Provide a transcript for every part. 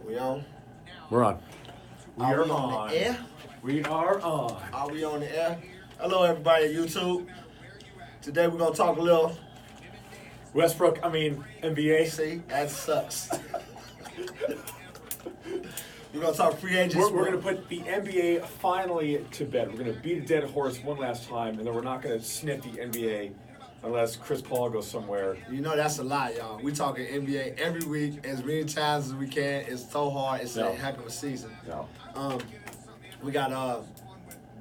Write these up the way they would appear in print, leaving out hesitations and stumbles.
We on? We're on. We are on the air? We are on. Are we on the air? Hello, everybody at YouTube. Today we're gonna talk a little. Westbrook, NBA. See, that sucks. We're gonna talk free agents. We're going to put the NBA finally to bed. We're going to beat a dead horse one last time, and then we're not going to sniff the NBA unless Chris Paul goes somewhere. You know that's a lot, y'all. We talking NBA every week, as many times as we can. It's so hard. It's a heck of a season. No. We got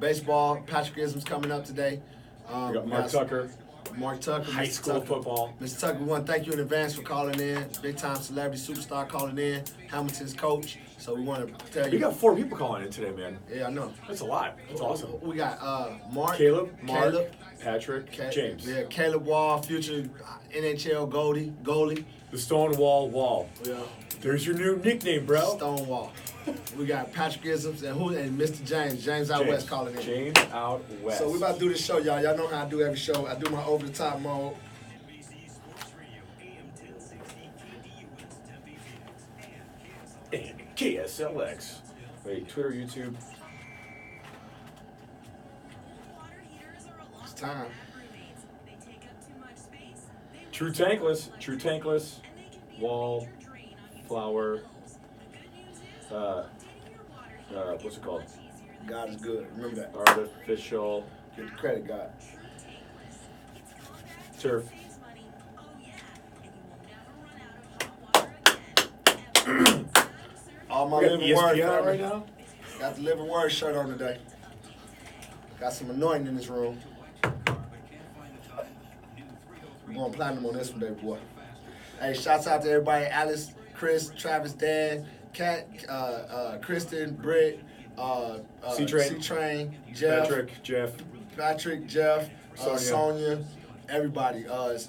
baseball, patrickisms coming up today. We got Mark Tucker. Mark Tucker, High Mr. school Tucker. football. Mr. Tucker, we want to thank you in advance for calling in. Big time celebrity superstar calling in. Hamilton's coach. So we want to tell you. We got 4 people calling in today, man. Yeah, I know. That's a lot. That's awesome. We got Mark, Caleb, Patrick, James. Yeah, Caleb Wall, future NHL goalie. The Stonewall Wall. Yeah. There's your new nickname, bro. Stonewall. We got patrickisms and Mr. James out west calling in. James out west. So we about to do this show, y'all. Y'all know how I do every show. I do my over the top mode. And KSLX. Wait, Twitter, YouTube. It's time. True tankless. Wall, flower. What's it called? God is good. Remember that. Artificial Get the credit, God. turf. All my We got living word ESPN on family. right now. Got the living word shirt on today. Got some anointing in this room. We're going platinum on this one, baby boy. Hey, shouts out to everybody: Alice, Chris, Travis, Dan, Kat, Kristen, Britt, C-Train, Jeff, Patrick, Jeff, Sonia. Sonia, everybody.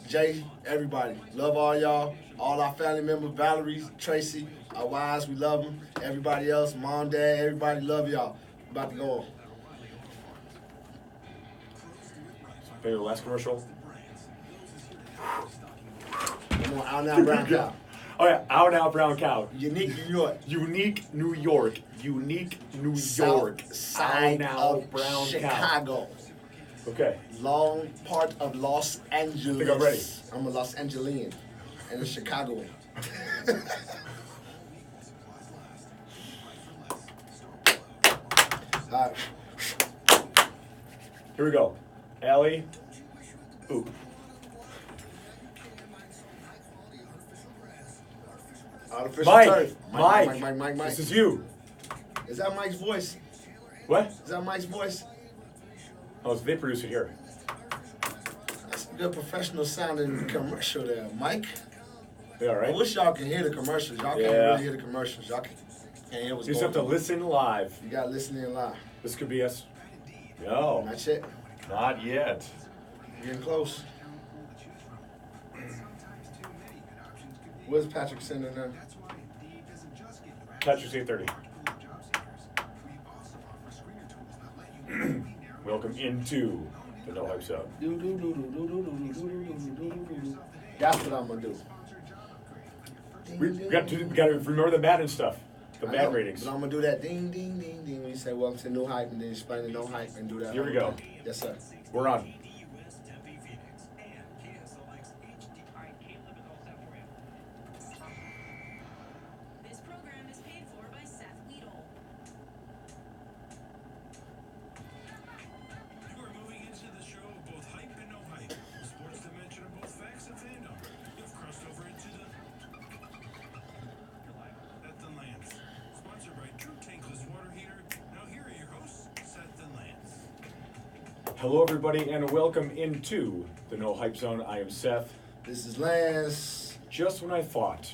Jay, everybody. Love all y'all. All our family members, Valerie, Tracy, our wives, we love them. Everybody else, mom, dad, everybody love y'all. About to go on. Maybe the last commercial. Come on, out now, brown cow. Oh yeah, Out Now Brown Cow. Unique New York. Unique New York. South side Out Now of Brown Cow. Chicago. Okay. Long part of Los Angeles. I think I'm ready. I'm a Los Angelian and a Chicagoan. All right. Here we go. Allie. Oop. Artificial Mike. turf. Mike. Mike. This is you. Is that Mike's voice? What? Is that Mike's voice? Oh, they produce it here. That's a good professional sounding commercial there, Mike. They all I right? wish y'all can hear the commercials. Y'all can't Yeah. really hear the commercials. Y'all can't hear what's You just going have to on. listen live. You gotta listen in live. This could be us. No, Not yet. not yet. Getting close. Where's Patrick sending there? Patrick's 8:30. Welcome into the No Hype Zone. That's what I'm gonna do. We got to remember the Madden stuff, the I Madden know, ratings. But I'm gonna do that ding, ding, ding, ding. When you say welcome to No Hype and then explain the No Hype and do that. Here we whole go. thing. Yes, sir. We're on. This program is paid for by Seth Weedle. You are moving into the show of both hype and no hype. The sports dimension of both facts and fandom. You've crossed over into the Seth and Lance. Sponsored by True Tankless Water Heater. Now here are your hosts, Seth and Lance. Hello, everybody, and welcome into the No Hype Zone. I am Seth. This is Lance. Just when I thought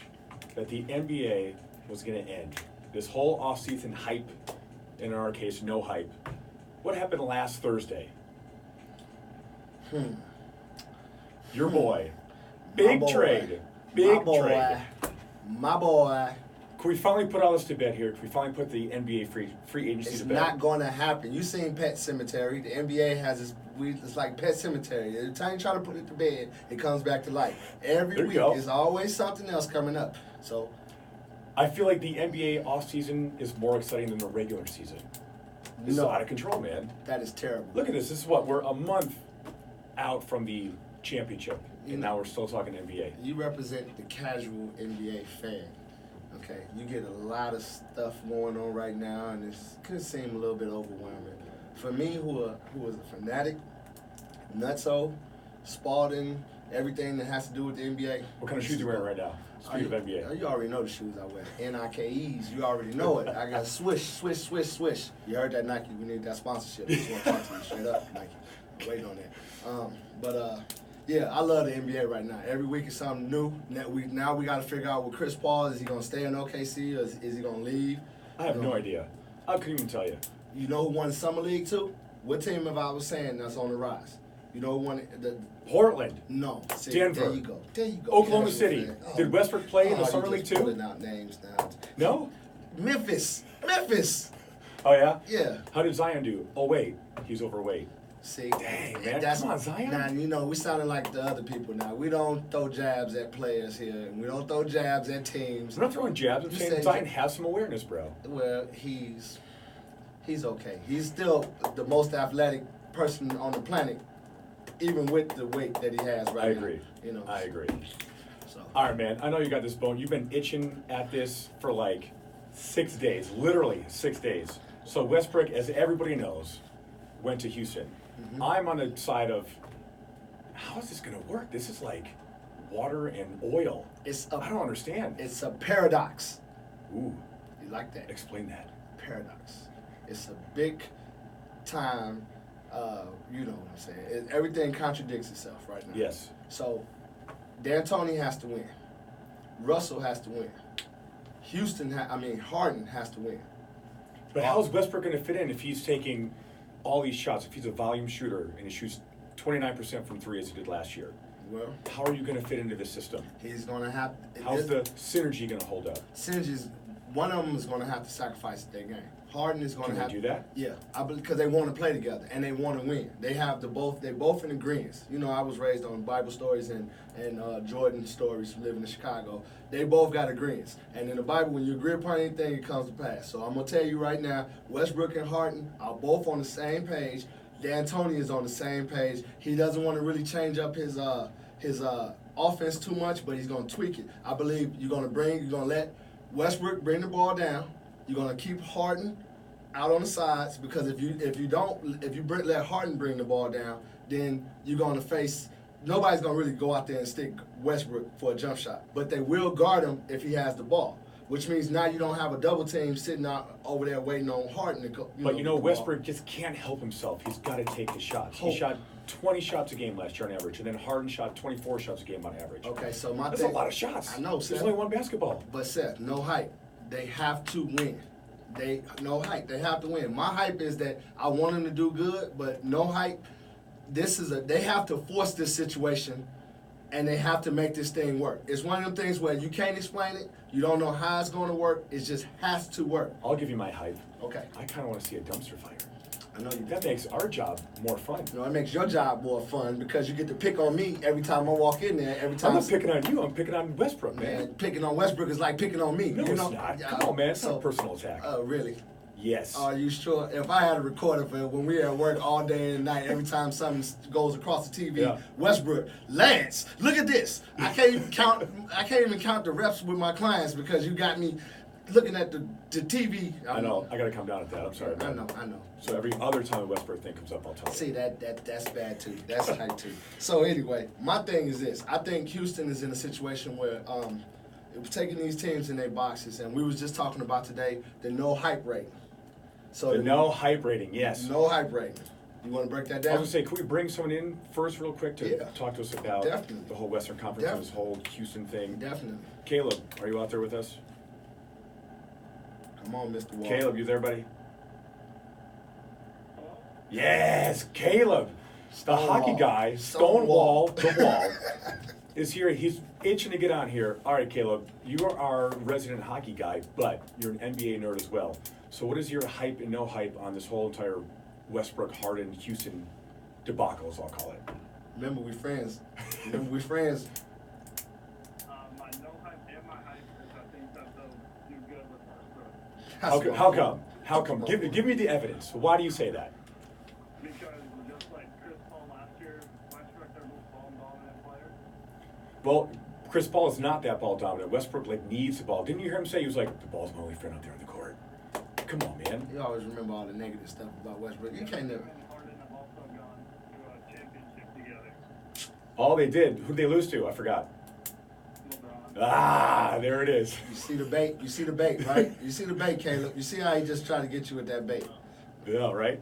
that the NBA was going to end, this whole offseason hype, in our case, no hype, what happened last Thursday? Your boy. Big boy. trade. My Big boy. trade. My boy. Can we finally put all this to bed here? Can we finally put the NBA free agency It's to bed? not going to happen. You seen Pet Cemetery? The NBA has this weird. It's like Pet Cemetery. Every time you try to put it to bed, it comes back to life. Every There you week, go. there's always something else coming up. So I feel like the NBA offseason is more exciting than the regular season. This is No. out of control, man. That is terrible. Look at this. This is what we're a month out from the championship, You and know- now we're still talking NBA. You represent the casual NBA fan. Okay, you get a lot of stuff going on right now, and it could seem a little bit overwhelming. For me, who is a fanatic, nutso, Spalding, everything that has to do with the NBA. What kind of shoes are you wearing right now? Speaking of NBA. You already know the shoes I wear. NIKEs, you already know it. I got swish, swish, swish, swish. You heard that, Nike? We need that sponsorship. Just want to talk to you straight up, Nike. I'm waiting on that. Yeah, I love the NBA right now. Every week is something new. Now we got to figure out with Chris Paul. Is he going to stay in OKC or is he going to leave? I have no idea. I couldn't even tell you. You know who won the Summer League too? What team have I was saying that's on the rise? You know who won the Portland. No. See, Denver. There you go. There you go. Oklahoma Casual City. fan. Did Westbrook play in the you Summer just League too? Pulling out names now. No? Memphis. Oh, yeah? Yeah. How did Zion do? Oh, wait. He's overweight. See, Dang, man. Come on, Zion. Now, you know, we sounding like the other people now. We don't throw jabs at players here, and we don't throw jabs at teams. I'm not throwing jabs. I'm You saying said Zion you- has some awareness, bro. Well, he's okay. He's still the most athletic person on the planet, even with the weight that he has right now. I agree. You know, I agree. So. All right, man. I know you got this bone. You've been itching at this for like 6 days, literally 6 days. So Westbrook, as everybody knows, went to Houston. Mm-hmm. I'm on the side of, how is this going to work? This is like water and oil. I don't understand. It's a paradox. Ooh, You like that? explain that. Paradox. It's a big time. You know what I'm saying? Everything contradicts itself right now. Yes. So, D'Antoni has to win. Russell has to win. Harden has to win. But how's Westbrook going to fit in if he's taking all these shots, if he's a volume shooter and he shoots 29% from three as he did last year? Well, How are you going to fit into this system? he's going to have. How's the synergy going to hold up? synergies? One of them is going to have to sacrifice their game. Harden is going Can to they have do that? Yeah, I believe because they want to play together and they want to win. They have both in agreement. You know, I was raised on Bible stories and Jordan stories from living in Chicago. They both got agreements. And in the Bible, when you agree upon anything, it comes to pass. So I'm gonna tell you right now, Westbrook and Harden are both on the same page. D'Antoni is on the same page. He doesn't want to really change up his offense too much, but he's gonna tweak it. I believe you're gonna let Westbrook bring the ball down. You're gonna keep Harden out on the sides because if you let Harden bring the ball down, then you're gonna face. Nobody's gonna really go out there and stick Westbrook for a jump shot, but they will guard him if he has the ball. Which means now you don't have a double team sitting out over there waiting on Harden to go. But get the ball. Westbrook just can't help himself. He's got to take his shots. He Hope. shot 20 shots a game last year on average, and then Harden shot 24 shots a game on average. Okay, so my That's a lot of shots. I know, There's Seth. only one basketball. But Seth, no hype. They have to win. No hype. They have to win. My hype is that I want them to do good, but no hype. They have to force this situation, and they have to make this thing work. It's one of them things where you can't explain it. You don't know how it's going to work. It just has to work. I'll give you my hype. Okay. I kind of want to see a dumpster fire. I know you That makes our job more fun. You know, it makes your job more fun because you get to pick on me every time I walk in there. Every time I'm not picking on you. I'm picking on Westbrook, man. man, picking on Westbrook is like picking on me. No, you it's know? not. Come on, man. It's not a personal attack. Really? Yes. Are you sure? If I had a recorder for when we at work all day and night, every time something goes across the TV, Yeah. Westbrook, Lance, look at this. I can't even count the reps with my clients because you got me looking at the TV. I know. I got to come down at that. I'm sorry. I man. know. So every other time the Westbrook thing comes up, I'll tell you. See that's bad too. That's hype too. So anyway, my thing is this: I think Houston is in a situation where it was taking these teams in their boxes, and we was just talking about today the no hype rating. So The no hype rating, yes. no hype rating. You want to break that I was down? going to say, can we bring someone in first real quick to Yeah. talk to us about Definitely. the whole Western Conference and this whole Houston thing? Definitely. Caleb, are you out there with us? Come on, Mr. Wall. Caleb, you there, buddy? Yes, Caleb, the Stonewall. hockey guy, Stonewall. Stonewall, the wall, is here. He's itching to get on here. All right, Caleb, you are our resident hockey guy, but you're an NBA nerd as well. So what is your hype and no hype on this whole entire Westbrook, Harden, Houston debacle, as I'll call it? Remember, we friends. My no hype and my hype is I think that the How come? How come? Give me the evidence. Why do you say that? Because just like Chris Paul last year, Westbrook their most ball dominant player. Well, Chris Paul is not that ball dominant. Westbrook needs the ball. Didn't you hear him say he was like, the ball's my only friend out there on the court? Come on, man. You always remember all the negative stuff about Westbrook. You can't never. Him and Harden have also gone to a championship together. All they did, who'd they lose to? I forgot. LeBron. Ah, there it is. You see the bait. You see the bait, right? You see the bait, Caleb. You see how he just tried to get you with that bait. Yeah, right.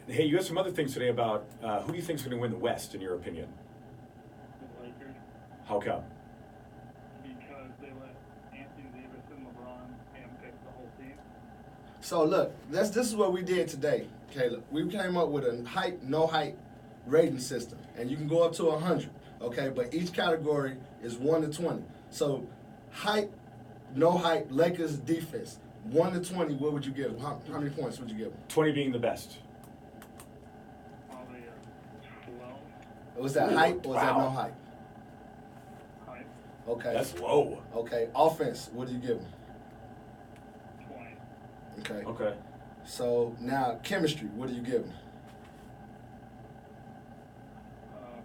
Hey, you have some other things today about who do you think is going to win the West, in your opinion? The Lakers. How come? Because they let Anthony Davis and LeBron handpick the whole team. So look, this is what we did today, Caleb. We came up with a hype, no hype rating system, and you can go up to 100. Okay, but each category is 1 to 20. So hype, no hype, Lakers defense, 1 to 20. What would you give them? How many points would you give them? 20 being the best. Probably 12. Was that hype or was that Wow. no hype? Hype. Okay. That's low. Okay. Offense, what do you give them? 20. Okay. Okay. So now chemistry, what do you give them?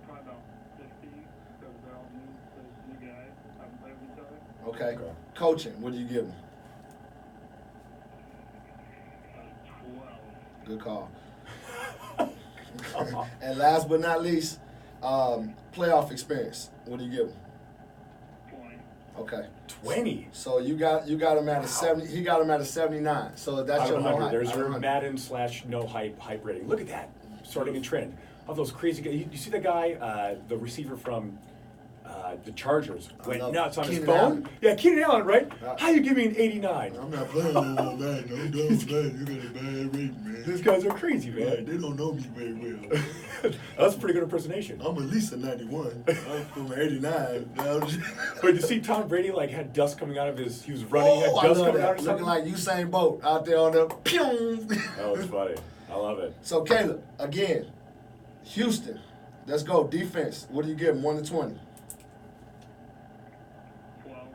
Probably about 15 because they're all new. Those new guys haven't played with each other. Okay. Okay. Coaching, what do you give them? 12. Good call. And last but not least, playoff experience. What do you give him? 20. Okay. 20. So you got him at a 70. He got him at a 79. So that's Out your of no 100. hype. There's Out of your 100. Madden / no hype rating. Look at that. Starting a trend of those crazy guys. You see the guy, the receiver from the Chargers, I went love nuts on his Keenan phone? Allen. Yeah, Keenan Allen, right? Yeah. How you give me an 89? I'm not playing no more Madden. I'm done with Madden. You got a bad rating, man. These guys are crazy, man. Right, they don't know me very well. That's a pretty good impersonation. I'm at least a 91. I'm from 89. But you see Tom Brady had dust coming out of his, he was running, Oh, had I dust love coming out that. of Looking something. like Usain Bolt out there on the pew. That was funny. I love it. So Caleb, again, Houston. Let's go. Defense. What do you give him? 1 to 20. 12.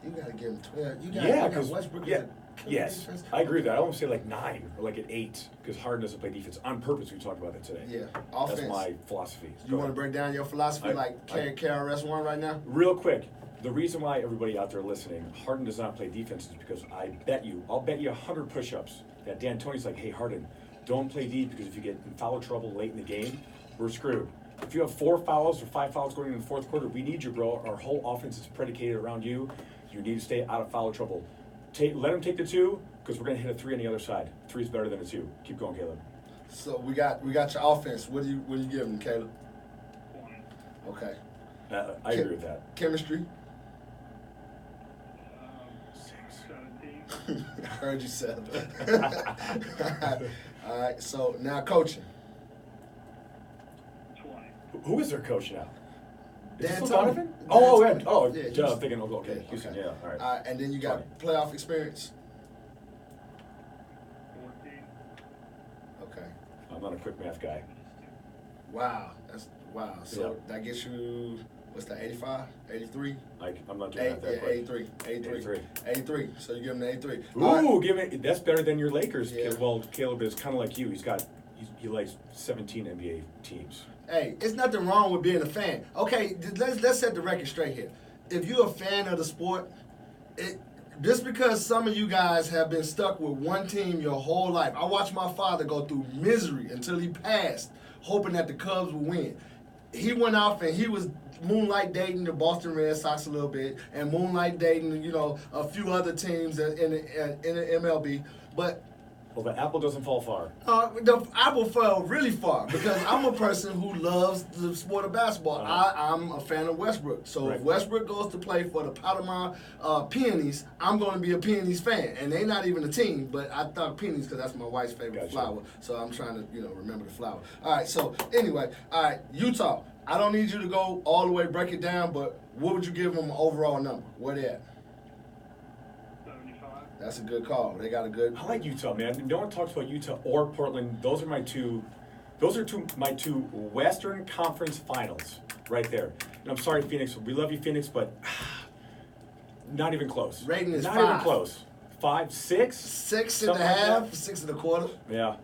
You gotta give him 12. You gotta Yeah, give because Westbrook. yeah, is a killer yes, defense. I agree with that. I almost say 9 or an 8 because Harden doesn't play defense on purpose. We talked about that today. Yeah, That's offense. my philosophy. You want to break down your philosophy like KRS-One right now? Real quick, the reason why everybody out there listening, Harden does not play defense is because I'll bet you 100 push-ups that Dan Tony's like, hey Harden, don't play deep because if you get in foul trouble late in the game, we're screwed. If you have 4 fouls or 5 fouls going in the fourth quarter, we need you, bro. Our whole offense is predicated around you. You need to stay out of foul trouble. Let him take the 2 because we're gonna hit a 3 on the other side. 3 is better than a 2. Keep going, Caleb. So we got your offense. What do you give him, Caleb? 20. Okay. I agree with that. Chemistry. 17. I heard you said. All right. So now coaching. 20. Who is their coach now? Is Dan it still Tony. Donovan? Dan Oh, Tony. oh, Yeah, I'm Houston. thinking, okay, Houston, yeah, all right. And then you got playoff experience. 14. Okay. I'm not a quick math guy. Wow. That's wow. So Yeah. that gets you what's that? 85, 83. I'm not doing that that quick. 83. 83. 83. So you give him the 83. Ooh, All right. give it. That's better than your Lakers. Yeah. Well, Caleb is kind of like you. He likes 17 NBA teams. Hey, it's nothing wrong with being a fan. Okay, let's set the record straight here. If you're a fan of the sport, just because some of you guys have been stuck with one team your whole life. I watched my father go through misery until he passed, hoping that the Cubs would win. He went off and he was moonlight dating the Boston Red Sox a little bit and moonlight dating, a few other teams in the MLB. But Well, the apple doesn't fall far. the apple fell really far because I'm a person who loves the sport of basketball. I'm a fan of Westbrook. So Right. if Westbrook goes to play for the Palomar Peonies, I'm going to be a Peonies fan. And they're not even a team, but I thought Peonies because that's my wife's favorite Gotcha. flower. So I'm trying to, remember the flower. All right, so anyway, Utah. I don't need you to go all the way, break it down, but what would you give them an overall number? Where they at? 75. That's a good call. They got a good... I like Utah, man. No one talks about Utah or Portland. Those are my two. Those are my two Western Conference Finals right there. And I'm sorry, Phoenix. We love you, Phoenix, but not even close. Rating is not 5. even close. 5, 6? 6 and a Something like half, that. 6 and a quarter. Yeah.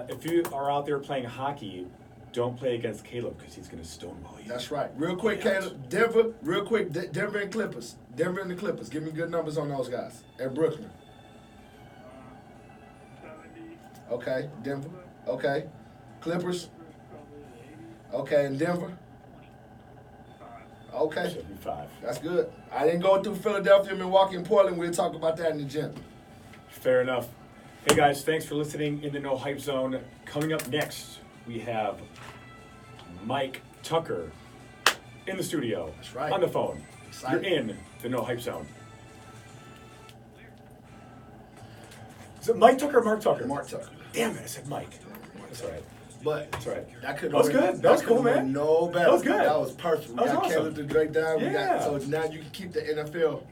If you are out there playing hockey, don't play against Caleb because he's going to stonewall you. That's right. Real quick, Caleb. Denver, real quick. Denver and Clippers. Denver and the Clippers. Give me good numbers on those guys. And Brooklyn. 70. Okay. Denver. Okay. Clippers. Probably 80. Okay. And Denver. 5. Okay. 75. That's good. I didn't go through Philadelphia, Milwaukee, and Portland. We'll talk about that in the gym. Fair enough. Hey guys, thanks for listening in the No Hype Zone. Coming up next, we have Mike Tucker in the studio. That's right. On the phone. Excited. You're in the No Hype Zone. Is it Mike Tucker or Mark Tucker? Mark Tucker. Damn it, I said Mike. That's all right. But That's all right. that could That was good. That was cool, man. No better. That was good. That was perfect. We That was got awesome. Caleb to break down. We Yeah. got, so now you can keep the NFL.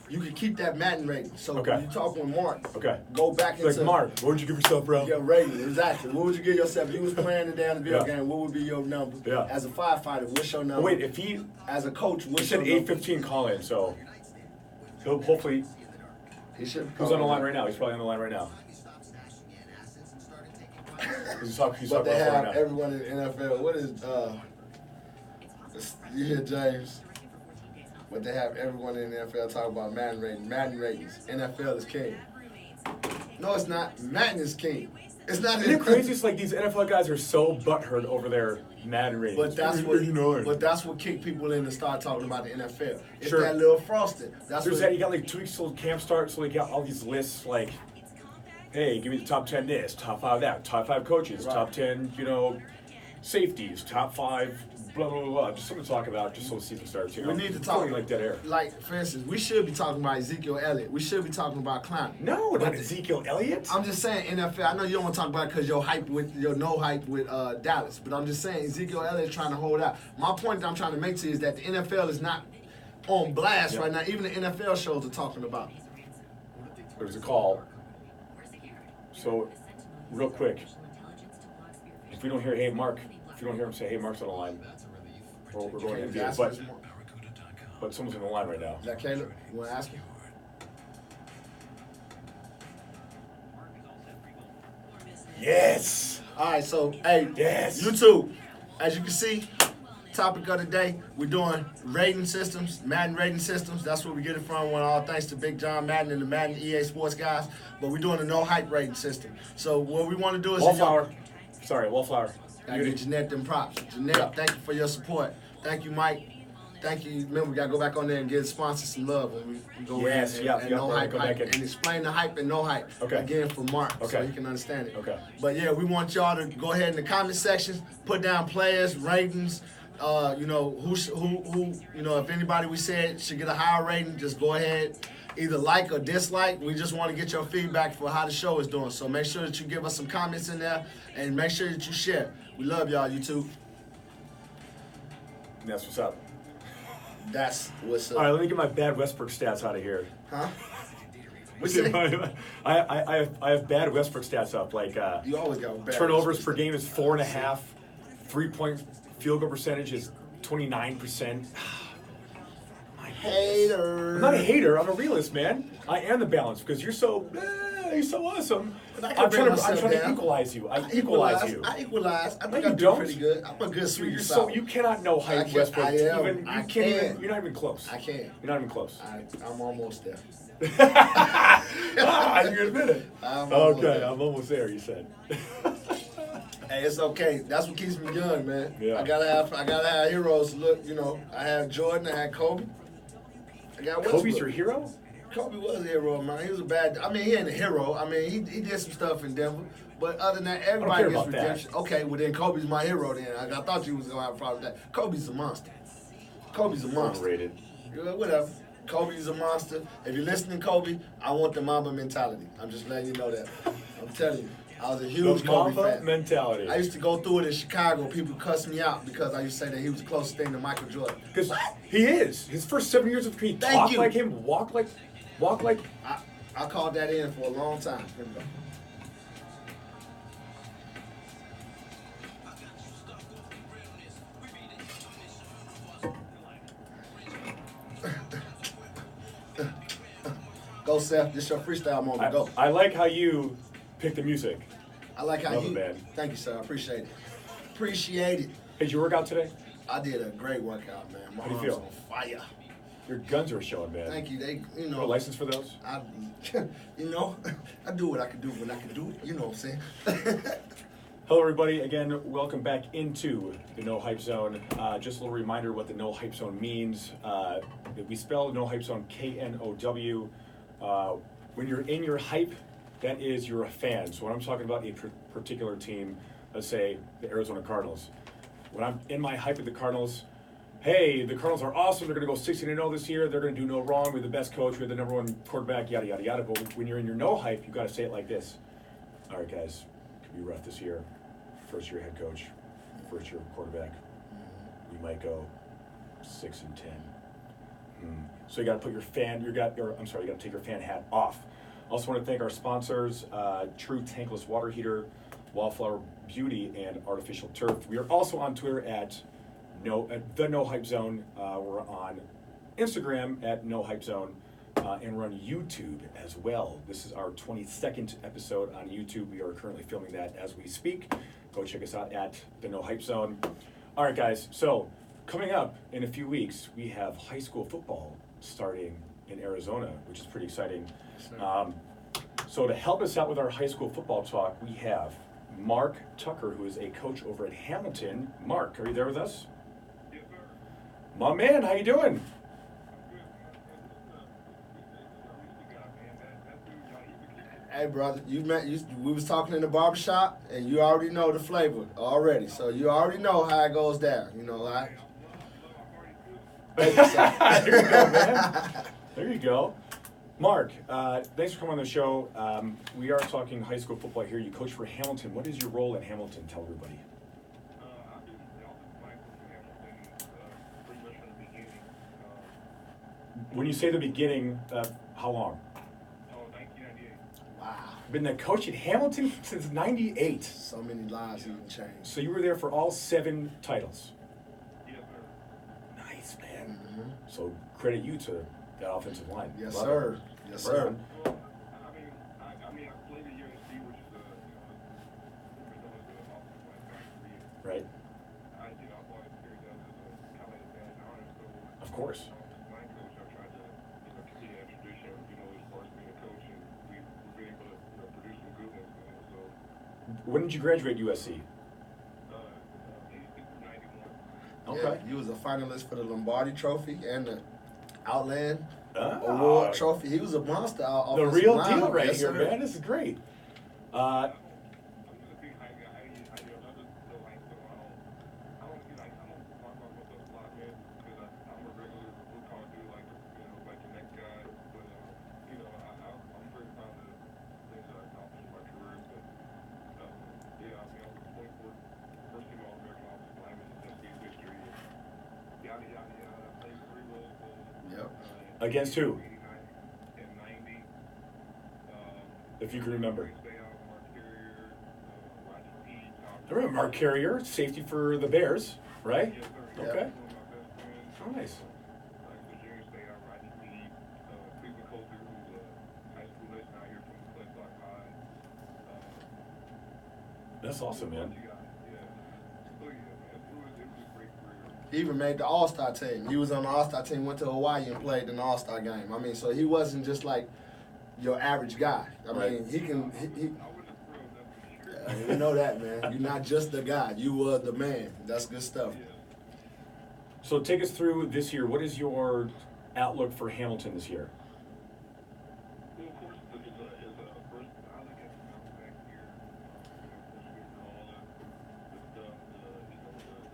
You can keep that Madden rating. So Okay. when you talk with Mark, Okay. go back into Like, Mark, what would you give yourself, bro? your rating. Exactly. What would you give yourself? If you was playing the damn video Yeah. game, what would be your number? Yeah. As a firefighter, what's your number? Oh, wait, if he As a coach, what's said your number? 8:15 call in, so he'll hopefully, He should. who's on the line right now? He's probably on the line right now. He's talking But they about it have right now. everyone in the NFL. What is you hear James? But they have everyone in the NFL talk about Madden ratings. Madden ratings. NFL is king. No, it's not. Madden is king. It's not. Isn't it crazy? It's like these NFL guys are so butthurt over their Madden ratings. But that's what. 89. But that's what kicked people in to start talking about the NFL. It's Sure. that little frosting. That's There's what. that, you got like 2 weeks till camp starts, so they got all these lists like, hey, give me the top 10 this, top 5 that, top 5 coaches, Right. top 10, safeties, top 5, blah, blah, blah, blah. Just something to talk about just so the season starts. We need to It's talk feeling like dead air. Like, for instance, we should be talking about Ezekiel Elliott. We should be talking about Clowney. No, not Ezekiel Elliott. I'm just saying NFL. I know you don't want to talk about it because your hype with your no hype with Dallas, but I'm just saying Ezekiel Elliott's trying to hold out. My point that I'm trying to make to you is that the NFL is not on blast Yeah. right now. Even the NFL shows are talking about it. There's a call. So, real quick, if we don't hear, hey, Mark, if you don't hear him say, hey, Mark's on the line, we're going Can to you NBA. ask But, this more? but someone's on the line right now. Is that Caleb? You want to ask him? Yes! All right, so hey, Yes. YouTube. As you can see, topic of the day, we're doing rating systems, Madden rating systems. That's where we get it from. All thanks to Big John Madden and the Madden EA Sports guys. But we're doing a no hype rating system. So what we want to do is Wallflower. Sorry, Wallflower. Gotta get Jeanette them props. Jeanette, Yeah. thank you for your support. Thank you, Mike. Thank you. Remember, we gotta go back on there and give sponsors some love when we go Yes, in and, yeah, and yeah, no we're hype, gonna go hype back in. and explain the hype and no hype Okay. again for Mark so Okay. he can understand it. Okay. But yeah, we want y'all to go ahead in the comment sections, put down players, ratings. Who if anybody we said should get a higher rating, just go ahead, either like or dislike. We just want to get your feedback for how the show is doing. So make sure that you give us some comments in there and make sure that you share. We love y'all, YouTube. That's what's up. That's what's up. All right, let me get my bad Westbrook stats out of here. Huh? What's it? I have bad Westbrook stats up. Like You always got bad turnovers per game is 4.5. 3-point field goal percentage is 29%. Hater. I'm not a hater. I'm a realist, man. I am the balance because you're so awesome. But I can bring I'm myself trying to down. equalize you. I equalize you. I equalize. I think you I do don't. pretty good. I'm a good sweet You're and so sour. you cannot know I hype can- Westbrook. I am. Even you I can't can. even. You're not even close. I can. You're not even close. I'm almost there. You admit it. I'm almost Okay, there. I'm almost there. You said. Hey, it's okay. That's what keeps me young, man. Yeah. I gotta have heroes. Look, I had Jordan, I had Kobe. I got Westbrook. Kobe's your hero? Kobe was a hero, man. He was a bad. I mean, he ain't a hero. I mean, he did some stuff in Denver. But other than that, everybody care gets about that. redemption. Okay, well then Kobe's my hero. Then I thought you was gonna have a problem with that. Kobe's a monster. Kobe's a monster. Overrated. Yeah, whatever. Kobe's a monster. If you're listening, Kobe, I want the Mamba mentality. I'm just letting you know that. I'm telling you, I was a huge The Kobe Mamba fan. mentality. I used to go through it in Chicago. People cuss me out because I used to say that he was the closest thing to Michael Jordan. Because he is. His first 7 years of career, he Thank talked you. like him, walk like. I called that in for a long time. Here we go. Go Go, Seth. This your freestyle moment. Go. I like how you pick the music. I like how Love you. it, man. Thank you, sir. I appreciate it. Appreciate it. Did you work out today? I did a great workout, man. My How do you arms feel? on fire. Your guns are showing, man. Thank you. They, you You know. have a license for those? I, you know, I do what I can do when I can do it. You know what I'm saying? Hello, everybody. Again, welcome back into the No Hype Zone. Just a little reminder what the No Hype Zone means. We spell No Hype Zone KNOW. When you're in your hype, that is you're a fan. So when I'm talking about a particular team, let's say the Arizona Cardinals. When I'm in my hype with the Cardinals, hey, the Cardinals are awesome. They're going to go 16-0 this year. They're going to do no wrong. We're the best coach. We're the number one quarterback. Yada yada yada. But when you're in your no hype, you got to say it like this. All right, guys, could be rough this year. First year head coach, first year quarterback. We might go 6-10. So you got to put your fan. You got to take your fan hat off. Also want to thank our sponsors: True Tankless Water Heater, Wallflower Beauty, and Artificial Turf. We are also on Twitter at the No Hype Zone. We're on Instagram at No Hype Zone, and we're on YouTube as well. This is our 22nd episode on YouTube. We are currently filming that as we speak. Go check us out at the No Hype Zone. All right, guys. So coming up in a few weeks, we have high school football starting in Arizona, which is pretty exciting. So to help us out with our high school football talk, we have Mark Tucker, who is a coach over at Hamilton. Mark, are you there with us? Yes, sir. My man, how you doing? Hey, brother, we was talking in the barbershop, and you already know the flavor already. So you already know how it goes down. You know, like. Thank you, sir. There you go, man. There you go. Mark, thanks for coming on the show. We are talking high school football here. You coach for Hamilton. What is your role at Hamilton? Tell everybody. I've been the offensive line coach for Hamilton pretty much from the beginning. When you say the beginning, how long? 1998. Wow. Been the coach at Hamilton since '98. So many lives even changed. So you were there for all 7 titles. Yes, sir. Nice, man. Mhm. So credit you to that offensive line. Yes, Love sir. it. Yes, Right sir. on. Well, I played at UNC, which is known as the offensive line factory. Right? I thought it carried out as a college advantage honor. So, Of course. Offensive line coach, I tried to continue that tradition. As far as being a coach, and we've been able to produce some good ones. So, When did you graduate USC? 86 to 91. Okay. Yeah, you was a finalist for the Lombardi Trophy and the Outland Ah. Award Trophy. He was a monster. The real deal right Yes, here, sir. man. This is great. I'm just a big hype guy. I just feel like so I don't feel like I don't talk about myself a lot, man, because I'm a regular blue collar dude, like like the next guy. But I'm very proud of the things that I accomplished in my career. But I was 24th first team All American offensive lineman in SC's history. Yada yada yada. I played 3 Rose Bowls. Yep. Against who? 89 and 90. If you can remember. I I remember Mark Carrier, safety for the Bears, right? Yes, sir. Okay. One of my best friends. Nice. The junior state out Rodney Reed, Cleveland Coulter, who's a high school legend out here from Clintlock High. That's awesome, man. You got it, yeah. So yeah, man, it was a great career. He even made the All-Star team. He was on the All-Star team, went to Hawaii and played in the All-Star game. I mean, so he wasn't just like your average guy. I Right. mean, he I wouldn't have thrilled that for sure. you know that, man. You're not just the guy. You were the man. That's good stuff. Yeah. So take us through this year. What is your outlook for Hamilton this year? Well, of course, it's a first. I look at the back here. Of course, we all the stuff, the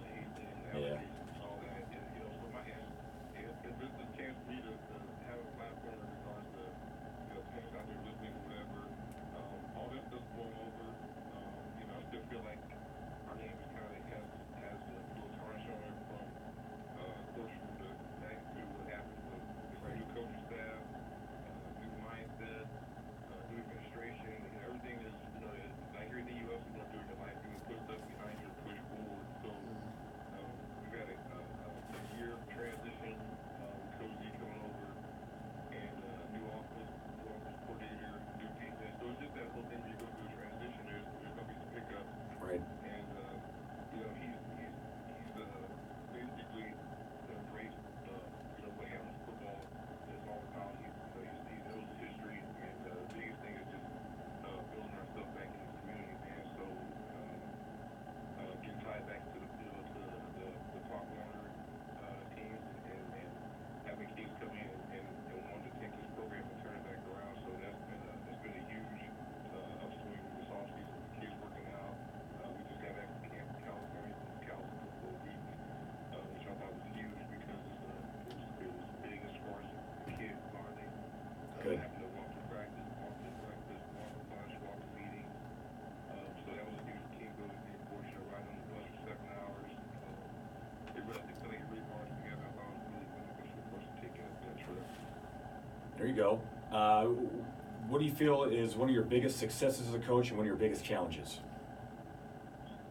hate and Yeah. allegations, all that. And, so my hand, if this is a chance for me to have a platform in regards to, parents out there listening or whatever, all this stuff's blown over. I still feel like our name is kind of has a little tarnish on it from, of course, from the magnitude of what happened with the new coaching staff, new mindset, new administration, and you go. What do you feel is one of your biggest successes as a coach and one of your biggest challenges?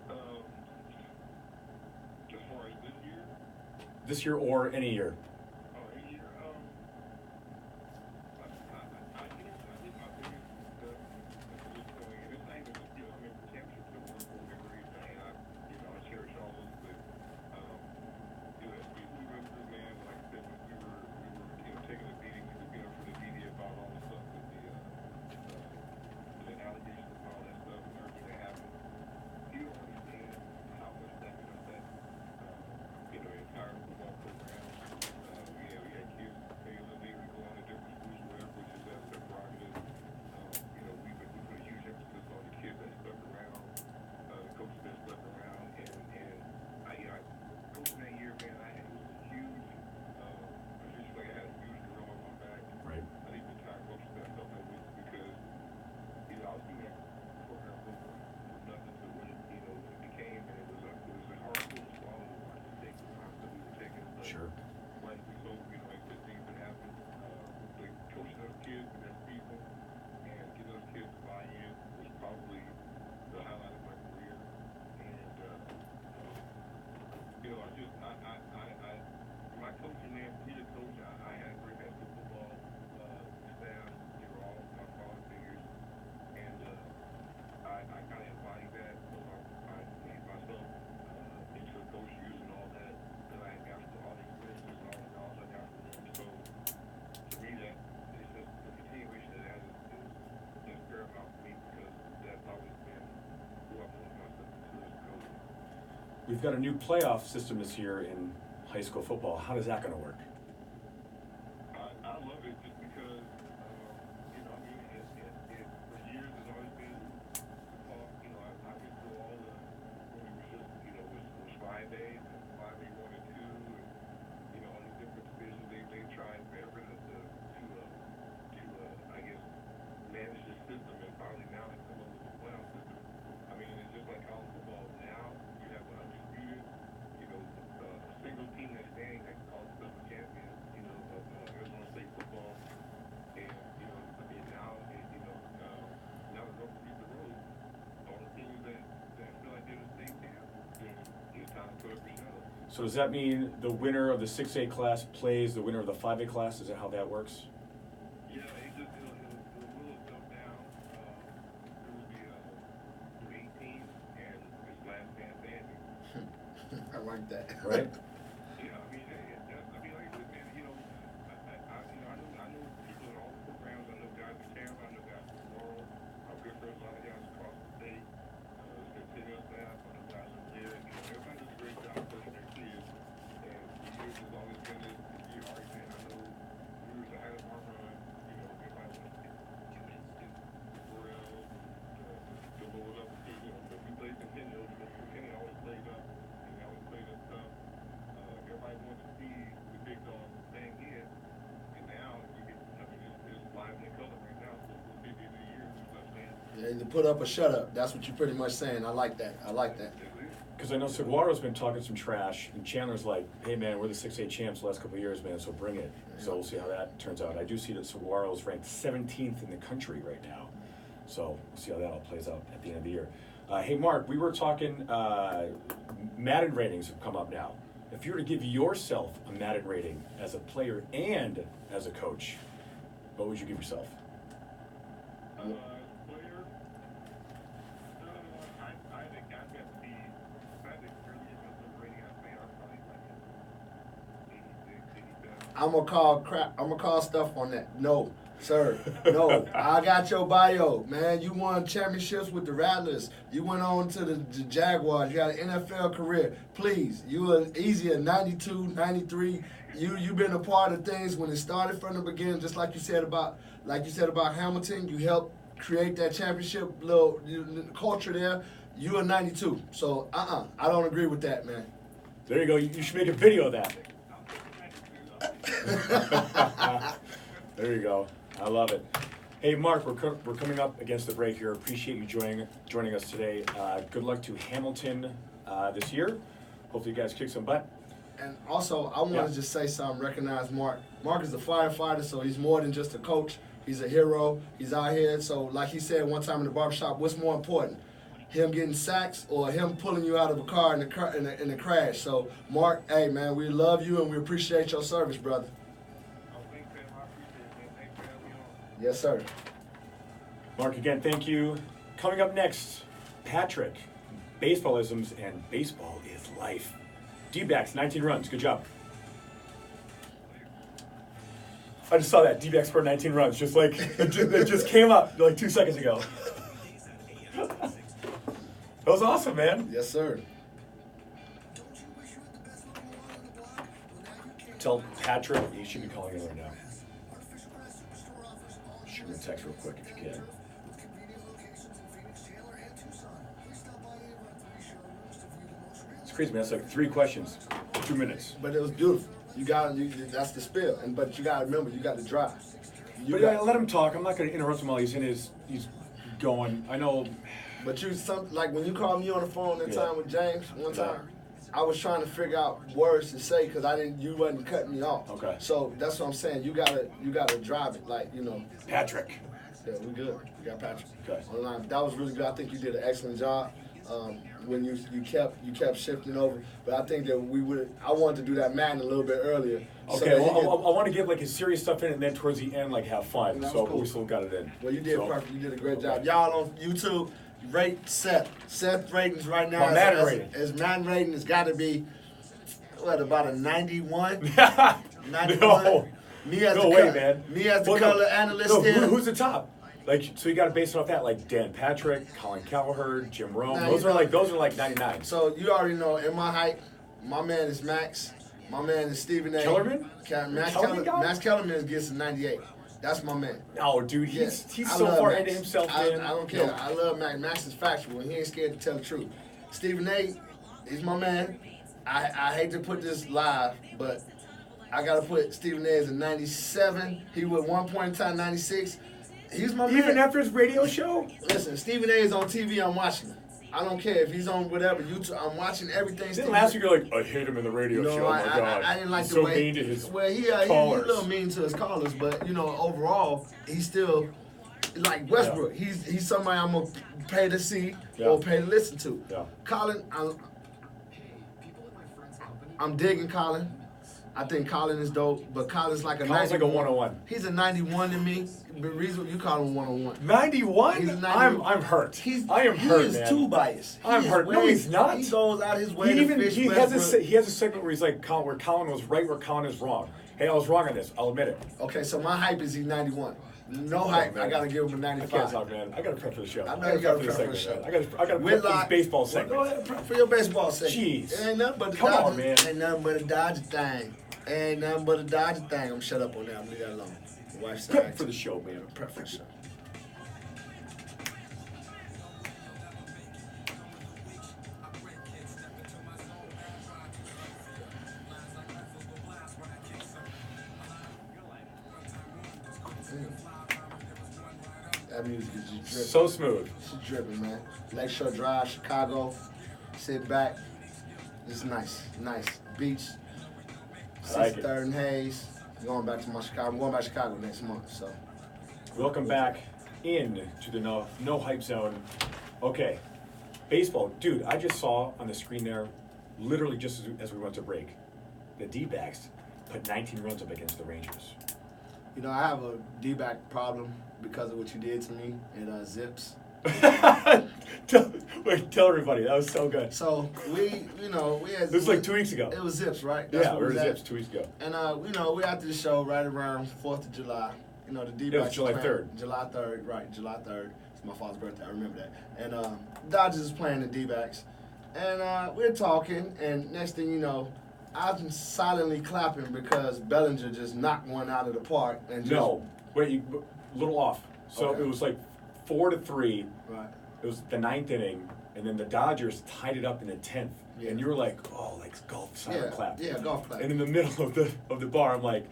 As far as this year, This year or any year? any year, I think my biggest at this point, and it's not even just, I mean, championship still work for whatever reason, and I cherish all those, but, as we went through, man, like I said, we were, taking a beating, from the media about all the stuff with the allegations and all that stuff and everything that happened. You don't understand how much that can affect, the entire football program. We had kids paying the league to go on to different schools, whatever, which is their prerogative. We put a huge emphasis on the kids that stuck around, the coaches that stuck around, and I coaching that year, man, it was a huge, I just like I had a huge gorilla on my back. Right. I think the entire coaching staff felt that way because, I was doing that program for nothing to when it became, and it was a hard pill to swallow to watch the take the time that we were taking. But Sure. rightly so, like the things that happened, like coaching those kids and their people and getting those kids to buy in was probably the highlight of my career. And, my coaching, man, being a coach, I had a great high school football staff. They were all my father figures. And I kind of embodied that. So I made myself into a coach using all that I had got from all the experiences and all the knowledge I got from them. So to me, that it's just the continuation of that is paramount for me because that's always been who I've moved myself into as a coach. We've got a new playoff system this year in high school football. How is that going to work? I love it just because, it for years has always been football. I've been through all the, when we were just, it was 5 days and 5A 1 and 2, and, all these different divisions, they tried forever to I guess, manage the system, and finally now they come up with a playoff system. I mean, it's just like college football now, you have an undisputed, a single team that's standing that calls itself a champion, of Arizona State football. And, I mean, now, now the rubber meets the road. All the teams that feel like they're the state champ, it's time to put up your medal. So does that mean the winner of the 6A class plays the winner of the 5A class? Is that how that works? Yeah, it'll will itself down. There will be 8 teams, and it's last man standing. I like that. Right? Yeah, I mean, like I said, man, I know people in all the programs. I know guys in Tampa, I know guys in Laurel. I'm good friends with a lot of guys across the state. There's continuous staff, I know guys in there. Everybody does a great job coaching their kids. And the years has always been this year, already been, I know we were ahead of our run. Everybody wants to get the Burrell, the lower up team. But we played Centennial, because Centennial always played up, and they always played us tough. Everybody wants to see the big dog bang in, and now it's live in the color right now. So we'll see the year who's left standing. Yeah, either put up or shut up. That's what you're pretty much saying. I like that. I like that. Because I know Saguaro's been talking some trash, and Chandler's like, hey man, we're the 6A champs the last couple of years, man, so bring it. So we'll see how that turns out. I do see that Saguaro's ranked 17th in the country right now. So we'll see how that all plays out at the end of the year. Hey Mark, we were talking, Madden ratings have come up now. If you were to give yourself a Madden rating as a player and as a coach, what would you give yourself? Player, I think I've got to be, I think really if rating, I'd say I'm probably like 86, 87. I'm gonna call stuff on that. No, sir. No. I got your bio, man. You won championships with the Rattlers. You went on to the Jaguars. You had an NFL career. Please, you were easy at 92, 93. You've been a part of things when it started from the beginning, just like you said about Hamilton. You helped create that championship little culture there. You are 92. So I don't agree with that, man. There you go. You should make a video of that. There you go. I love it. Hey, Mark, we're coming up against the break here. Appreciate you joining us today. Good luck to Hamilton this year. Hopefully you guys kick some butt. And also, I want to just say something, recognize Mark. Mark is a firefighter, so he's more than just a coach. He's a hero. He's out here. So, like he said one time in the barbershop, what's more important? Him getting sacks or him pulling you out of a car in the crash? So, Mark, hey, man, we love you and we appreciate your service, brother. Oh, thanks, Sam. I appreciate it, man. Thanks for having me on. Yes, sir. Mark, again, thank you. Coming up next, Patrick, baseballisms and baseball is life. D-backs, 19 runs. Good job. I just saw that. D-backs scored 19 runs. Just like it just came up like 2 seconds ago. That was awesome, man. Yes, sir. Tell Patrick he should be calling in right now. Shoot him a text real quick if you can. It's crazy, man. It's like 3 questions, 2 minutes. But it was beautiful. That's the spill. But you got to remember, you got to drive. But yeah, let him talk. I'm not going to interrupt him while he's going. I know. But like when you called me on the phone that time with James one time, I was trying to figure out words to say because you wasn't cutting me off. Okay. So that's what I'm saying. You gotta drive it, like, you know. Patrick. Yeah, we good. We got Patrick. Okay. Online. That was really good. I think you did an excellent job. When you kept shifting over, but I think that I wanted to do that Madden a little bit earlier. Okay, I want to get like his serious stuff in, and then towards the end, like have fun. So cool. we still got it in. Well, you did perfect. You did a great job. Y'all on YouTube, rate Seth. Seth ratings right now. My Madden rating. His Madden rating has got to be about a 91. 91. No. Me as No the way, man. Me as the Well, color analyst No, here. who's the top? Like, so you got to base it off that, like Dan Patrick, Colin Cowherd, Jim Rome. Nah, Those are like 99. So you already know, in my height, my man is Max. My man is Stephen A. Kellerman? Max Kellerman gets a 98. That's my man. No, dude, he's I so love far Max. into himself, I man. don't care. No. I love Max. Max is factual. He ain't scared to tell the truth. Stephen A. He's my man. I hate to put this live, but I got to put Stephen A. as a 97. He was at one point in time 96. He's my man. Even after his radio show? Listen, Stephen A. is on TV. I'm watching him. I don't care if he's on whatever YouTube. I'm watching everything. Then last week you're like, I hate him in the radio No, show. Oh my God. I didn't like He's the so way. mean to his He's callers. a little mean to his callers, but overall, he's still like Westbrook. Yeah. He's somebody I'm gonna pay to see or pay to listen to. Yeah. Colin, I'm digging Colin. I think Colin is dope, but Colin's like a Colin's 91. like a 101. He's a 91 to me. The reason you call him 101. 91? He's a 90. I'm hurt. I am he hurt, is man. too biased. I'm hurt. No, he's not. He goes out his way He to even fish he has Westbrook. he has a segment where he's like, where Colin was right, where Colin is wrong. Hey, I was wrong on this. I'll admit it. Okay, so my hype is he's 91. No hype. man. I gotta give him a I 95. can't talk, man. I got to prep for the show. I know you gotta prep for the segment, show. man. I got to prep for this baseball segment. Well, go ahead, prep for your baseball segment. Jeez. It ain't nothing but the Come Dodger. on, man. Ain't nothing but a Dodger thing. Ain't nothing but a Dodger thing. I'm shut up on that. I'm leave that alone. The wife's Prep side. for the show, man. Prep for the show. That music is just dripping. So smooth. It's dripping, man. Lakeshore Drive, Chicago. Sit back. It's nice. Nice. Beach. I like it. 63rd and Hayes. I'm going back to Chicago. I'm going back to Chicago next month. So Welcome back in to the no hype zone. Okay, baseball, dude. I just saw on the screen there, literally just as we went to break, the D-backs put 19 runs up against the Rangers. I have a D-back problem because of what you did to me at Zips. Tell everybody that was so good. So we had. This was like 2 weeks ago. It was Zips, right? Yeah, what we were it at was Zips 2 weeks ago. And we after the show right around 4th of July. The D-backs. July was playing- 3rd. July 3rd, right? July 3rd. It's my father's birthday. I remember that. And Dodgers is playing the D-backs, and we're talking. And next thing you know, I'm silently clapping because Bellinger just knocked one out of the park. And just, No, wait, a little off. So Okay. it was like 4-3. Right. It was the 9th inning, and then the Dodgers tied it up in the 10th. Yeah. And you were like, oh, like golf silent clap. Yeah, golf clap. And in the middle of the bar, I'm like,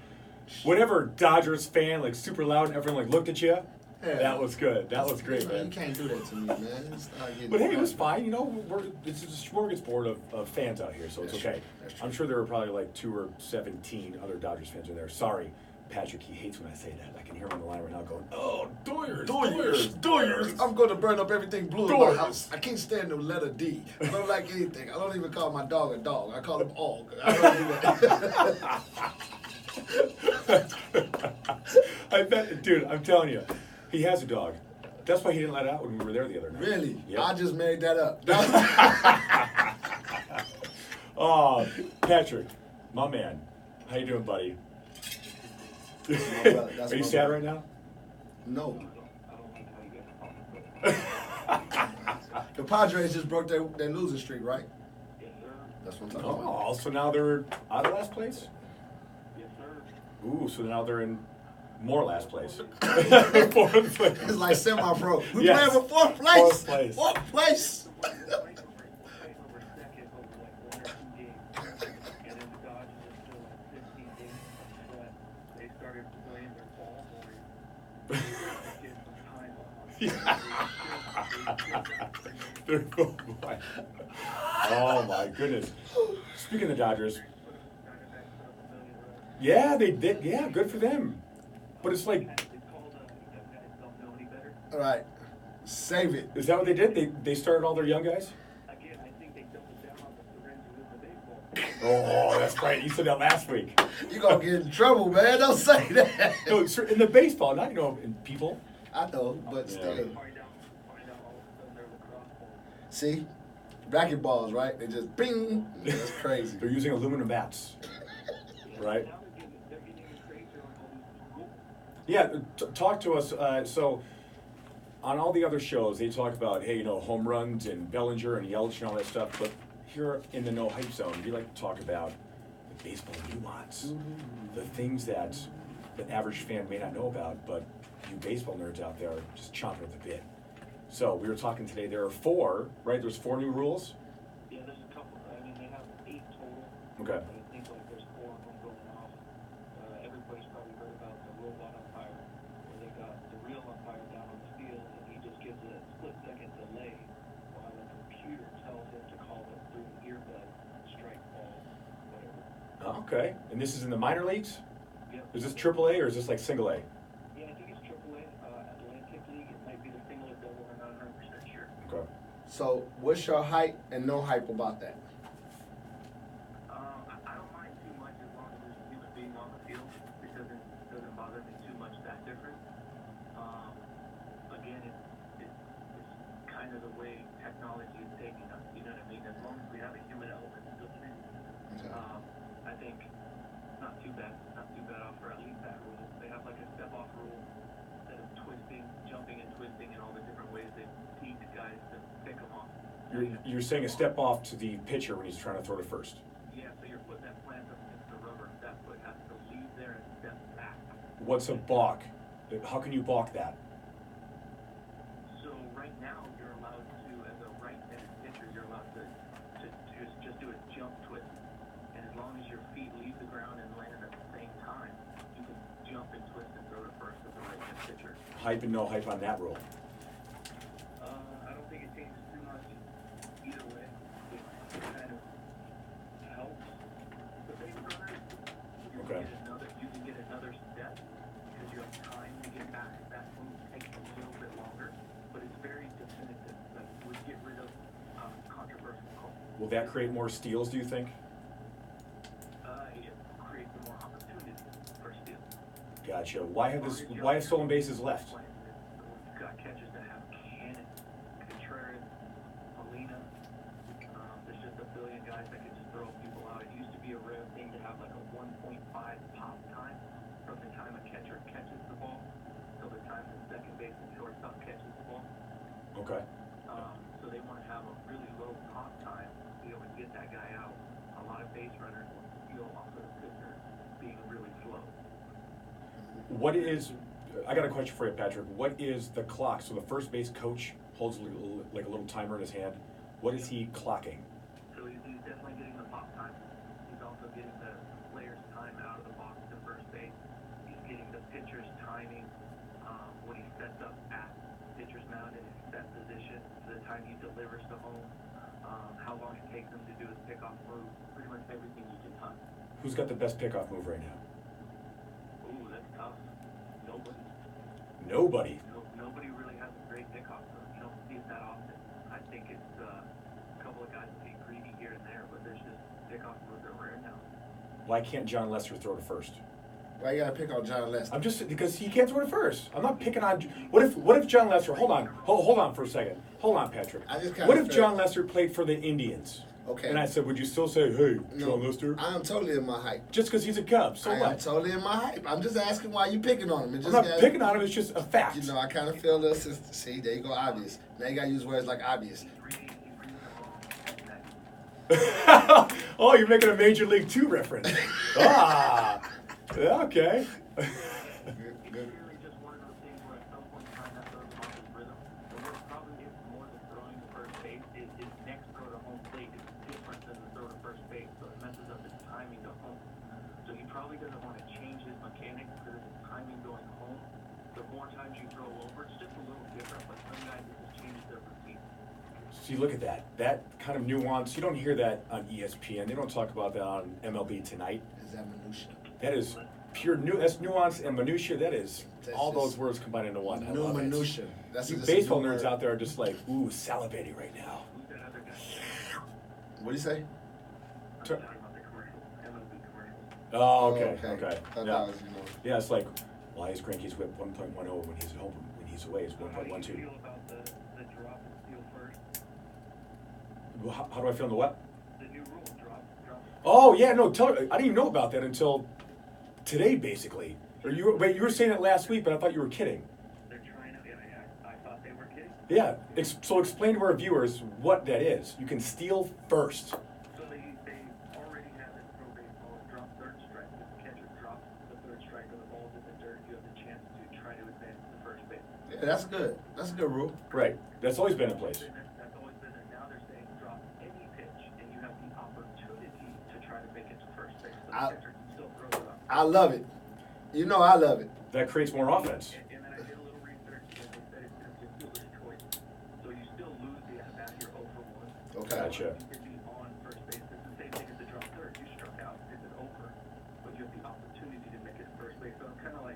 whatever Dodgers fan, like super loud, and everyone like looked at you. Yeah. That was good. That was great, You man. can't do that to me, man. You start getting But hey, it was mad. fine. You know, it's a smorgasbord of fans out here, so it's That's okay. true. That's true. I'm sure there were probably like 2 or 17 other Dodgers fans in there. Sorry, Patrick. He hates when I say that. I can hear him on the line right now going, "Oh, Doyers." I'm going to burn up everything blue in Doyers. my house. I can't stand the letter D. I don't like anything. I don't even call my dog a dog. I call him Og. I don't do that. I bet, dude. I'm telling you, he has a dog. That's why he didn't let it out when we were there the other night. Really? Yep. I just made that up. Oh, Patrick, my man. How you doing, buddy? my brother. That's Are you my sad brother. right now? No. I don't like how you guys talk. The Padres just broke their losing streak, right? Yes, sir. That's what I'm talking about. Oh, so now they're out of last place? Yes, sir. Ooh, so now they're in more last place. Fourth place. It's like semi-pro. We Yes. playing for fourth place. Fourth place. Fourth place. Fighting over second over like 1 or 2 games. And then the Dodgers are still like 15 games upset. They started playing their ball boys. Get some time off. They're going by. Oh my goodness. Speaking of the Dodgers, yeah, they did. Yeah, good for them. But it's like, It's called, you guys don't know any better. All right. Save it. is that what they did? They started all their young guys? Again, I think they doubled down on the syringes in the baseball. Oh, that's right. You said that last week. You're going to get in trouble, man. Don't say that. No, sir, in the baseball, not in people. I know, but Yeah. still. Find out all of a sudden they're lacrosse balls. See? Racquetballs, right? They just bing. That's crazy. They're using aluminum bats, right? Now they're getting even crazier on all these rules. Yeah, talk to us. So, on all the other shows, they talk about, hey, home runs and Bellinger and Yelich and all that stuff. But here in the No Hype Zone, we like to talk about the baseball nuance, the things that the average fan may not know about, but you baseball nerds out there are just chomping at the bit. So, we were talking today. There are 4, right? There's 4 new rules. Yeah, there's a couple. I mean, they have 8 total. Okay. But it seems like there's 4 of them going off. Everybody's probably heard about the robot umpire, where they got the real umpire down on the field, and he just gives a split-second delay while the computer tells him to call it through an earbud, strike, ball, whatever. Okay. And this is in the minor leagues? Yep. Is this AAA or is this like single A? Yeah, I think it's AAA. Atlantic League. It might be the single or double. I'm not 100% sure. Okay. So, what's your hype and no hype about that? I don't mind too much as long as there's a human being on the field. It doesn't bother me too much that different. Again, it's kind of the way technology is taking us. You know what I mean? As long as we have a human element built in, Okay. I think not too bad. Not too bad off for at least that rule. They have like a step-off rule instead of jumping and twisting and all the different ways they teach guys to pick them off. You're saying a step off to the pitcher when he's trying to throw to first. Yeah, so your foot that plants up against the rubber, that foot has to leave there and step back. What's a balk? How can you balk that? So right now, you're allowed to, as a right-handed pitcher, you're allowed to just do a jump twist. And as long as your feet leave the ground and land at the same time, you can jump and twist and throw to first as a right-handed pitcher. Hype and no hype on that rule. I don't think it changes too much either way. It kind of helps the base runners. Okay. You can get another step because you have time to get back. That move takes a little bit longer, but it's very definitive. That would get rid of controversial calls. Will that create more steals, do you think? It creates more opportunity for steals. Gotcha. Why have stolen bases left? We've got catchers that have cannon, Contreras, Molina. There's just a billion guys that can just throw people out. It used to be a rare thing to have like a 1.5 pop time from the time a catcher catches the ball till the time the second base and shortstop catches the ball. Okay. So they want to have a really low pop time to be able to get that guy out. A lot of base runners will steal off of the pitcher being really slow. I got a question for you, Patrick. What is the clock? So the first base coach holds like a little timer in his hand. What is he clocking? So he's definitely getting the pop time. He's also getting the player's time out of the box to first base. He's getting the pitcher's timing when he sets up time he delivers to home, how long it takes him to do his pickoff move, pretty much everything you can hunt. Who's got the best pickoff move right now? Ooh, that's tough. Nobody. Nobody. Nobody really has a great pickoff move. You don't see it that often. I think it's a couple of guys being greedy here and there, but there's just pickoff moves are rare now. Why can't John Lester throw to first? Why you gotta pick on John Lester? I'm just because he can't throw to first. I'm not picking on. What if John Lester? Hold on for a second. Hold on, Patrick. I just kinda What if feel- John Lester played for the Indians? Okay. And I said, would you still say, hey, John Lester? I am totally in my hype. Just because he's a Cub, so I am what? totally in my hype. I'm just asking why you picking on him. It I'm just not gotta- picking on him. It's just a fact. You know, I kind of feel this. See, there you go, obvious. Now you gotta use words like obvious. He's reading the wrong next. Oh, you're making a Major League 2 reference. Ah, yeah, okay. It's really just one of those things where at some point in time that throws him off his rhythm. The worst problem is more than throwing to first base is his next throw to home plate is different than the throw to first base, so it messes up his timing to home. So he probably doesn't want to change his mechanics because of his timing going home. The more times you throw over, it's just a little different, but some guys it just changes their routine. See, look at that. That kind of nuance. You don't hear that on ESPN. They don't talk about that on MLB Tonight. Is that minutia? That is pure that's nuance and minutia. That is That's all those just words combined into one. I No love it. minutia. That's You just a baseball new nerds word. out there are just like, ooh, salivating right now. Who's that other guy? What do you say? I'm talking about the commercials, MLB commercials. Oh, okay. I thought Yeah. that was, Yeah, it's like, why is Greinke's whip 1.10 when he's at home? When he's away, it's So how do you 1.12. feel about the drop and steal first? How do I feel in the what? The new rule, drop. Oh yeah, no. I didn't even know about that until today, basically. Or you were saying it last week, but I thought you were kidding. They're trying to. I thought they were kidding. Yeah. So explain to our viewers what that is. You can steal first. So they already have it pro baseball. Drop third strike. If the catcher drops the third strike and the ball's in the dirt, you have the chance to try to advance to first base. yeah, that's good. That's a good rule. Right. That's always been in place. That's always been there. Now they're saying drop any pitch, and you have the opportunity to try to make it to first base. So the catcher can still throw it up. I love it. You know I love it. That creates more offense. And then I did a little research, and they said it's simply fielder's choice. So you still lose the at-bat, you're 0 for 1. Okay. Gotcha. You could be on first base. It's the same thing as the drop third. You struck out, it's an over, but you have the opportunity to make it to first base. So I'm kind of like,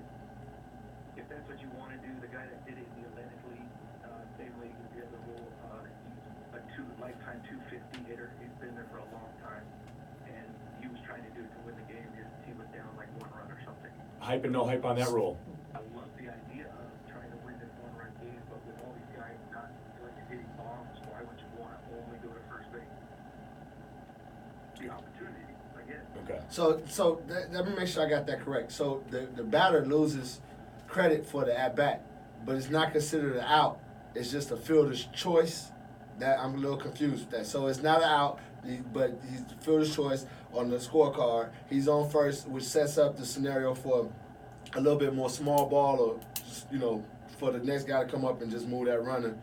if that's what you want to do, the guy that did it in the Atlantic League, same league as the other rule, he's a lifetime 250 hitter. He's been there for a long time, and he was trying to do it to win the game. His team was down like 1 run or something. Hype and no hype on that rule. I love the idea of trying to win this 1-run game, but with all these guys not like hitting bombs, why would you want to only go to first base? The opportunity, I get it. Okay. So let me make sure I got that correct. So the batter loses credit for the at bat, but it's not considered an out. It's just a fielder's choice. That I'm a little confused with that. So it's not an out, but he's the fielder's choice on the scorecard. He's on first, which sets up the scenario for a little bit more small ball, or just, for the next guy to come up and just move that runner.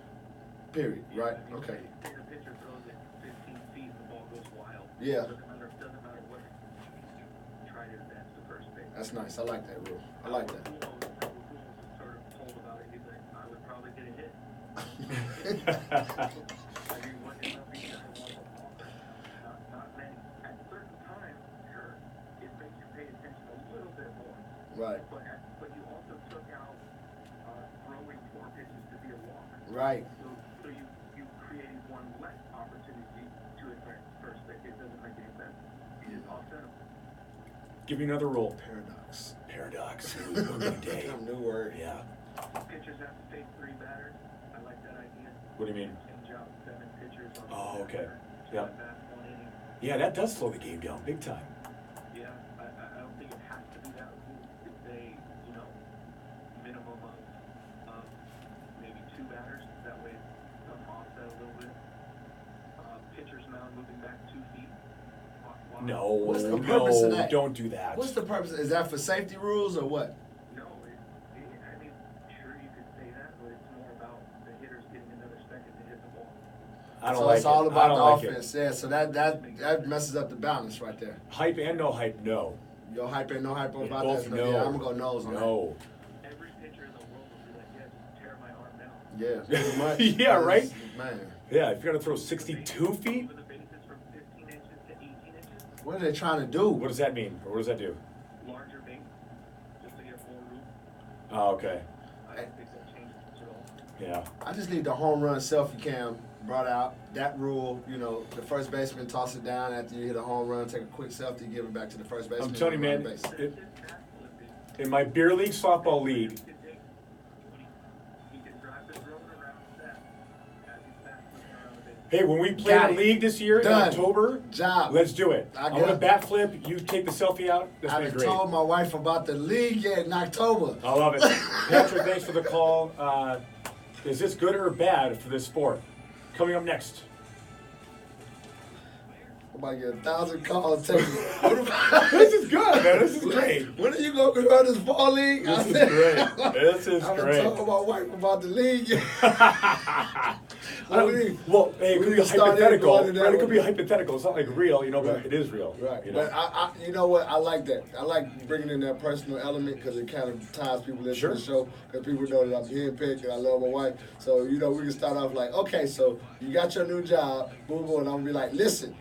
Period. Right? Okay. Say the pitcher throws it 15 feet and the ball goes wild. Yeah. Doesn't matter what. Try to advance to first base. That's nice. I like that rule. I like that. Cool was sort of told about it. He's like, I would probably get a hit. I mean, what it must be different one of them. Not many. At certain times, sure, it makes you pay attention a little bit more. Right. But you also took out throwing 4 pitches to be a walk. Right. So you created one less opportunity to advance first base. It doesn't make any sense. You just offset them. Give me another rule. Paradox. Paradox. New day. New word. Yeah. Pitchers have to face 3 batters. I like that idea. What do you mean? Change out 7 pitchers on Oh, the okay. batter. Yeah. Fast 1 inning. Yeah, that does slow the game down big time. Yeah, I don't think it has to be that rule. It's a, minimum of maybe 2 batters. That way it's offset a little bit. Pitcher's mound moving back 2 feet. No, What's the purpose of that? Don't do that. What's the purpose? Is that for safety rules or what? No, I mean, sure you could say that, but it's more about the hitters getting another second to hit the ball. I don't So like it's all it. I about don't the like offense. Yeah, so that messes up the balance right there. it. Hype and no hype, no. Your hype ain't no hype Yeah, about both that. no. Yeah, I'm gonna go nose on No. Every pitcher in the world will be like, yeah, just tear my arm now. Yeah, pretty much. Yeah, right? Man, Yeah, if you're gonna throw 62 feet, With the bases from 15 inches to 18 inches, what are they trying to do? what does that mean? Or what does that do? larger base, just to get more room. Oh, okay. I don't think that changes much at all. Yeah. I just need the home run selfie cam brought out. That rule, the first baseman toss it down after you hit a home run, take a quick selfie, give it back to the first baseman. I'm telling you, man, run base. in my beer league softball league, He can drive the drone around that as he's backflipping around the base. hey, when we play Got the it. league this year in Done. October, Job. let's do it. I I'm got gonna it. bat flip. You take the selfie out. That's I gonna be done great. told my wife about the league yet in October. I love it. Patrick, thanks for the call. Is this good or bad for this sport? Coming up next. I'm about to get 1,000 calls. Take This is good, man. This is great. When are you going to run this ball league? This is great. This is I'm great. talking my wife about the league. Well, hey, it we could be need to start hypothetical. going to that Right? It could be one. hypothetical. It's not like real, but Right. it is real. Right, You know? but you know what? I like that. I like bringing in that personal element because it kind of ties people into Sure. the show. Because people know that I'm handpicked and I love my wife. So we can start off like, okay, so you got your new job, boom, boom, and I'm gonna be like, listen.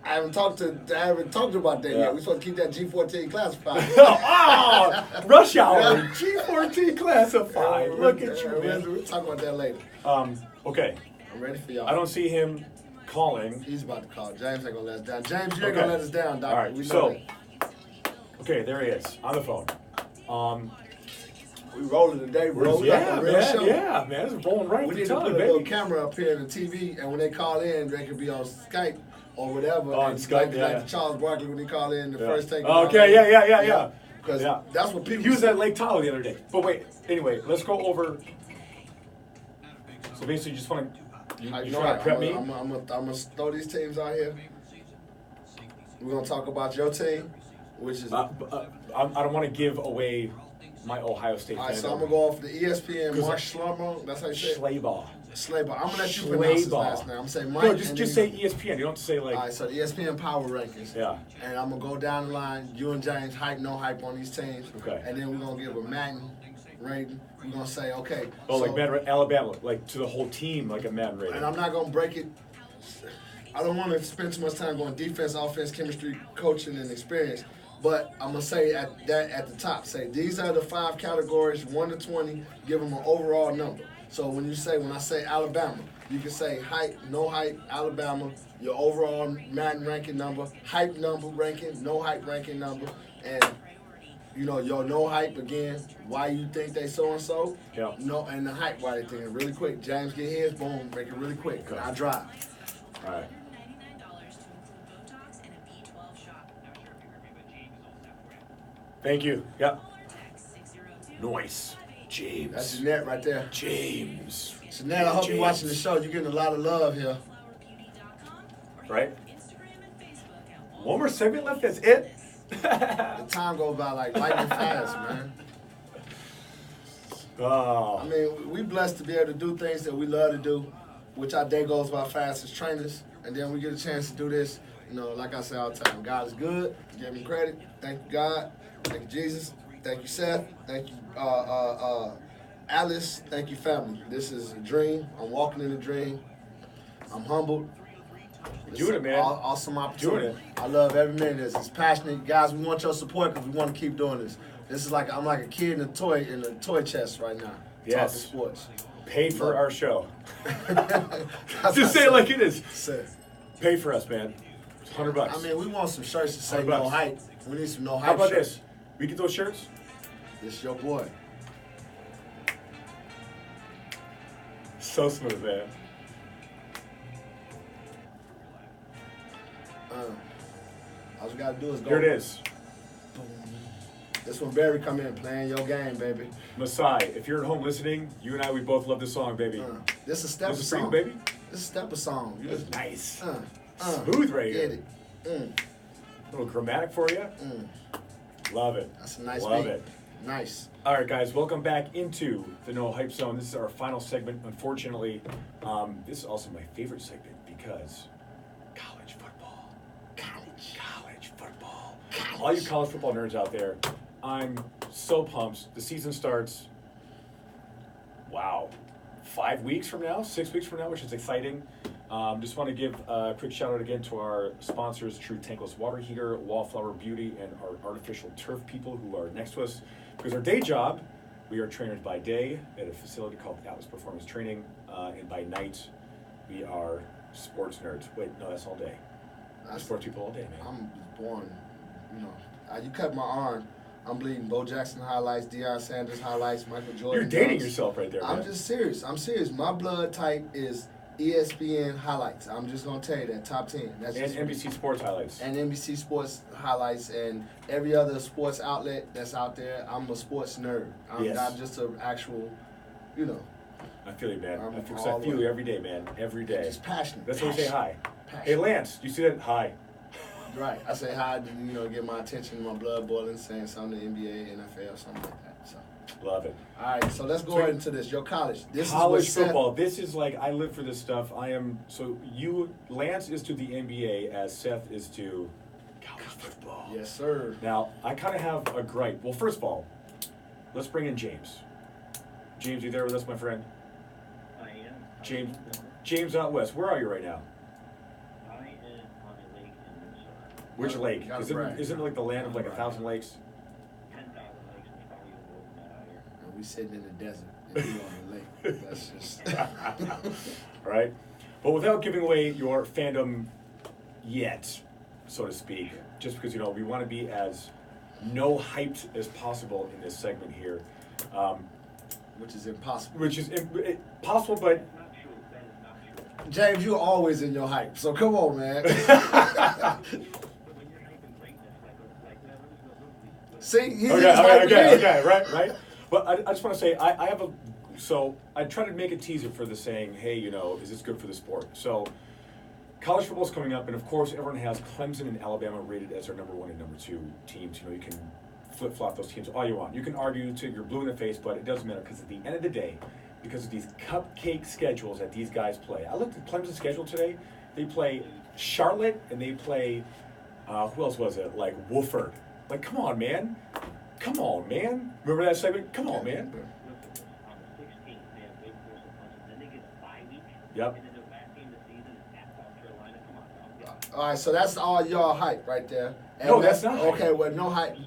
I haven't talked about that Yeah. yet. We're supposed to keep that G14 classified. Oh, rush hour. G14 classified. Look at you, man. We'll talk about that later. Okay. I'm ready for y'all. I don't see him calling. He's about to call. James ain't gonna let us down. James, you ain't Okay. gonna let us down, Doctor. All right. We know So, that. okay, there he is on the phone. We rolling today, bro. We like Yeah, a real man. show. Yeah, man. It's rolling right We with need the to time, put a little baby. camera up here in the TV, and when they call in, they could be on Skype or whatever. Oh, on And Skype, like, yeah, like yeah. Charles Barkley when he called in the Yeah. first take. Okay, yeah. Because Yeah. that's what people. He was at Lake Tahoe the other day. But wait, anyway, let's go over. So basically, you just want to. You I just know. want to prep me? I'm gonna throw these teams out here. We're gonna talk about your team, which is. I don't want to give away my Ohio State all right, fan. so I'm gonna go off the ESPN. 'Cause Mark Schlermo. That's how you say it. Schleybaugh. Slaber. I'm gonna let you pronounce his Schleybaugh. last name. I'm saying Mike. No, just and say then- ESPN. You don't have to say like. All right, so the ESPN Power Rankings. Yeah. And I'm gonna go down the line. You and James hype, no hype on these teams. Okay. And then we're gonna give a Madden rating. We're gonna say, okay. Oh, so- like Madden, Alabama, like to the whole team, like a Madden rating. And I'm not gonna break it. I don't want to spend too much time going defense, offense, chemistry, coaching, and experience. But I'm gonna say at the top, say these are the 5 categories, 1 to 20. Give them an overall number. So when I say Alabama, you can say hype, no hype, Alabama. Your overall Madden ranking number, hype number ranking, no hype ranking number, and your no hype again. Why you think they so and so? Yeah. No, and the hype why they think it really quick. James get his, boom, make it really quick. Okay. I drive. All right. $99 to include Botox and a B12 shot. Not sure if you heard me, but James is all set for you. Thank you. Yep. Call or text 602 Nice. James. That's Jeanette right there. James. Jeanette, I hope you're watching the show. You're getting a lot of love here. flowerbeauty.com or Right. Instagram and Facebook at One more segment left. That's it. The time goes by like lightning fast, man. I Oh. mean, we blessed to be able to do things that we love to do, which our day goes by fast as trainers, and then we get a chance to do this. Like I say all the time, God is good. Give him credit. Thank you, God. Thank you, Jesus. Thank you, Seth. Thank you, Alice. Thank you, family. This is a dream. I'm walking in a dream. I'm humbled. Doing it, man. Awesome opportunity. Doing I love every minute of this. It's passionate, guys. We want your support because we want to keep doing this. This is like I'm like a kid in a toy chest right now. Yes. Talking sports. Paid for our show. That's Just say it like it is. Say. Pay for us, man. $100. I mean, we want some shirts to say $100. no hype. We need some no hype. How about shirts. this? We get those shirts? This your boy. So smooth, man. All you gotta do is go. Here it is. This one, Barry, come in playing your game, baby. Masai, if you're at home listening, you and I, we both love this song, baby. This is a step This is for you, song, baby. This is a step song. You just Nice. uh, Smooth right get here. it. Little grammatic for you. Love it. That's a nice Love beat. it. Nice. All right, guys, welcome back into the No Hype Zone. This is our final segment. Unfortunately, this is also my favorite segment because college football. College football. All you college football nerds out there, I'm so pumped. The season starts wow, 5 weeks from now, 6 weeks from now, which is exciting. Just want to give a quick shout out again to our sponsors, True Tankless Water Heater, Wallflower Beauty, and our artificial turf people who are next to us. Because our day job, we are trainers by day at a facility called Atlas Performance Training, and by night, we are sports nerds. Wait, no, that's all day. We're sports people all day, man. I'm born, you cut my arm, I'm bleeding. Bo Jackson highlights, Deion Sanders highlights, Michael Jordan. You're dating dunks. yourself right there, man. I'm just serious. I'm serious. My blood type is ESPN highlights. I'm just gonna tell you that top 10. That's And just NBC Sports highlights. and NBC Sports highlights and every other sports outlet that's out there. I'm a sports nerd. I'm Yes. not just an actual, I feel you, man. I'm I feel all you in. every day, man. Every day. just passionate. That's why we say hi. Passionate. Hey, Lance, do you see that? Hi. Right. I say hi to get my attention, my blood boiling, saying something to NBA, NFL, something like that. So. Love it. All right, so let's go So- into this. Your college. This College is what football. This is like, I live for this stuff. Lance is to the NBA as Seth is to college football. Yes, sir. Now, I kind of have a gripe. Well, first of all, let's bring in James. James, you there with us, my friend? I am. James out west. Where are you right now? I am on a lake in Minnesota. Which lake? Gotta Isn't, brag. isn't it like the land of like Gotta 1,000 lakes? 10,000 lakes and probably more than that out here. And we sitting in the desert and you on the lake. That's just. Right? But without giving away your fandom yet, so to speak, just because, we want to be as no hyped as possible in this segment here, Which is impossible. which is possible, but That's not true. That is not true. James, you're always in your hype, so come on, man. But when you're hyping greatness, like never See, he's okay, just hyping me. right. But I just want to say, I have so I try to make it teaser for the saying, hey, is this good for the sport? So college football's coming up, and of course, everyone has Clemson and Alabama rated as their number 1 and number 2 teams. You can flip-flop those teams all you want. You can argue till you're blue in the face, but it doesn't matter because at the end of the day, because of these cupcake schedules that these guys play. I looked at Clemson's schedule today. They play Charlotte, and they play, who else was it? Like Wofford. Like, come on, man. Come on, man. Remember that segment? Come on, man. on the 16th, they have Wake Forest and Clemson. Then they get a bye week. Yep. And then their last game of the season is at South Carolina. Come on, dog. All right, so that's all y'all hype right there. And No, that's not hype. Okay, well, no hype.